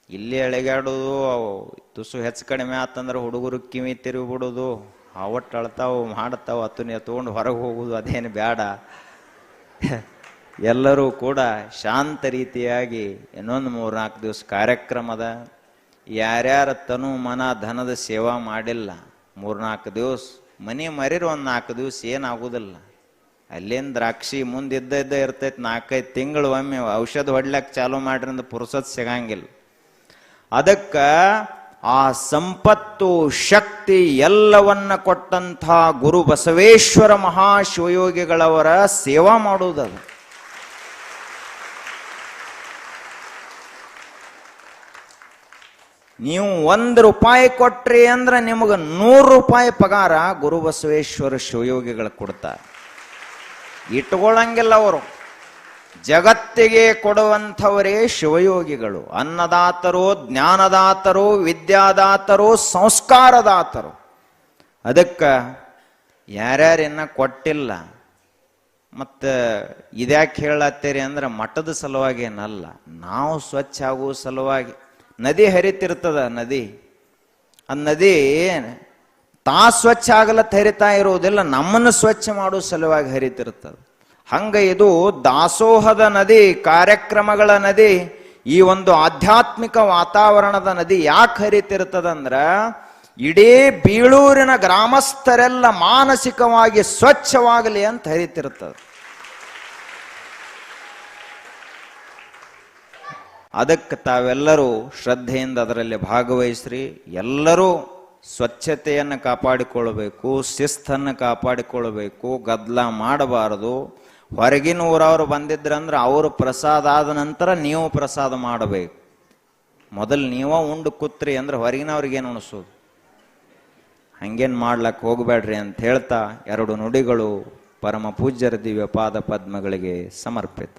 ಇಲ್ಲಿ ಎಳೆಗಾಡೋದು, ತುಸು ಹೆಚ್ಚು ಕಡಿಮೆ ಆತಂದ್ರೆ ಹುಡುಗರು ಕಿವಿ ತಿರುಗಿ ಬಿಡೋದು, ಅವಟ್ಟು ಅಳ್ತಾವು ಮಾಡ್ತಾವು, ಹತ್ತನೇ ತೊಗೊಂಡು ಹೊರಗೆ ಹೋಗೋದು, ಅದೇನು ಬೇಡ. ಎಲ್ಲರೂ ಕೂಡ ಶಾಂತ ರೀತಿಯಾಗಿ ಇನ್ನೊಂದು 3-4 ದಿವಸ ಕಾರ್ಯಕ್ರಮದ. ಯಾರ್ಯಾರ ತನು ಮನ ಧನದ ಸೇವಾ ಮಾಡಿಲ್ಲ 3-4 ದಿವಸ ಮನೆ ಮರಿರು, ಒಂದು 4 ದಿವಸ ಏನಾಗುವುದಿಲ್ಲ. ಅಲ್ಲೇನು ದ್ರಾಕ್ಷಿ ಮುಂದಿದ್ದ ಇರ್ತೈತೆ. 4-5 ತಿಂಗಳು ಒಮ್ಮೆ ಔಷಧ ಹೊಡ್ಲಕ್ಕೆ ಚಾಲು ಮಾಡ್ರಿಂದ ಪುರುಸತ್ ಸಿಗಂಗಿಲ್ಲ. ಅದಕ್ಕೆ ಆ ಸಂಪತ್ತು, ಶಕ್ತಿ ಎಲ್ಲವನ್ನ ಕೊಟ್ಟಂಥ ಗುರು ಬಸವೇಶ್ವರ ಮಹಾಶಿವಯೋಗಿಗಳವರ ಸೇವಾ ಮಾಡುವುದದು. ನೀವು 1 ರೂಪಾಯಿ ಕೊಟ್ರಿ ಅಂದ್ರೆ ನಿಮಗೆ 100 ರೂಪಾಯಿ ಪಗಾರ ಗುರು ಬಸವೇಶ್ವರ ಶಿವಯೋಗಿಗಳು ಕೊಡ್ತಾರೆ. ಇಟ್ಕೊಳ್ಳಂಗಿಲ್ಲ ಅವರು. ಜಗತ್ತಿಗೆ ಕೊಡುವಂಥವರೇ ಶಿವಯೋಗಿಗಳು. ಅನ್ನದಾತರು, ಜ್ಞಾನದಾತರು, ವಿದ್ಯಾದಾತರು, ಸಂಸ್ಕಾರದಾತರು. ಅದಕ್ಕೆ ಯಾರ್ಯಾರಿನ್ನ ಕೊಟ್ಟಿಲ್ಲ. ಮತ್ತು ಇದ್ಯಾಕೆ ಹೇಳತ್ತೀರಿ ಅಂದ್ರೆ ಮಠದ ಸಲುವಾಗಿ ಏನಲ್ಲ, ನಾವು ಸ್ವಚ್ಛ ಆಗುವ ಸಲುವಾಗಿ. ನದಿ ಹರಿತಿರ್ತದ. ಆ ನದಿ ಸ್ವಚ್ಛ ಆಗಲತ್ತ ಹರಿತಾ ಇರುವುದಿಲ್ಲ, ನಮ್ಮನ್ನು ಸ್ವಚ್ಛ ಮಾಡುವ ಸಲುವಾಗಿ ಹರಿತಿರ್ತದೆ. ಹಂಗ ಇದು ದಾಸೋಹದ ನದಿ, ಕಾರ್ಯಕ್ರಮಗಳ ನದಿ, ಈ ಒಂದು ಆಧ್ಯಾತ್ಮಿಕ ವಾತಾವರಣದ ನದಿ ಯಾಕೆ ಹರಿತಿರ್ತದಂದ್ರ ಇಡೀ ಬೀಳೂರಿನ ಗ್ರಾಮಸ್ಥರೆಲ್ಲ ಮಾನಸಿಕವಾಗಿ ಸ್ವಚ್ಛವಾಗಲಿ ಅಂತ ಹರಿತಿರ್ತದೆ. ಅದಕ್ಕೆ ತಾವೆಲ್ಲರೂ ಶ್ರದ್ಧೆಯಿಂದ ಅದರಲ್ಲಿ ಭಾಗವಹಿಸ್ರಿ. ಎಲ್ಲರೂ ಸ್ವಚ್ಛತೆಯನ್ನು ಕಾಪಾಡಿಕೊಳ್ಳಬೇಕು, ಶಿಸ್ತನ್ನು ಕಾಪಾಡಿಕೊಳ್ಳಬೇಕು, ಗದ್ದಲ ಮಾಡಬಾರದು. ಹೊರಗಿನ ಊರವರು ಬಂದಿದ್ರಂದ್ರೆ ಅವರು ಪ್ರಸಾದ ಆದ ನಂತರ ನೀವು ಪ್ರಸಾದ ಮಾಡಬೇಕು. ಮೊದಲು ನೀವ ಉಂಡು ಕೂತ್ರಿ ಅಂದ್ರೆ ಹೊರಗಿನವ್ರಿಗೇನು ಉಣಿಸೋದು? ಹಂಗೇನು ಮಾಡ್ಲಕ್ಕೆ ಹೋಗಬೇಡ್ರಿ ಅಂತ ಹೇಳ್ತಾ 2 ನುಡಿಗಳು ಪರಮ ಪೂಜ್ಯರ ದಿವ್ಯ ಪಾದ ಪದ್ಮಗಳಿಗೆ ಸಮರ್ಪಿತ.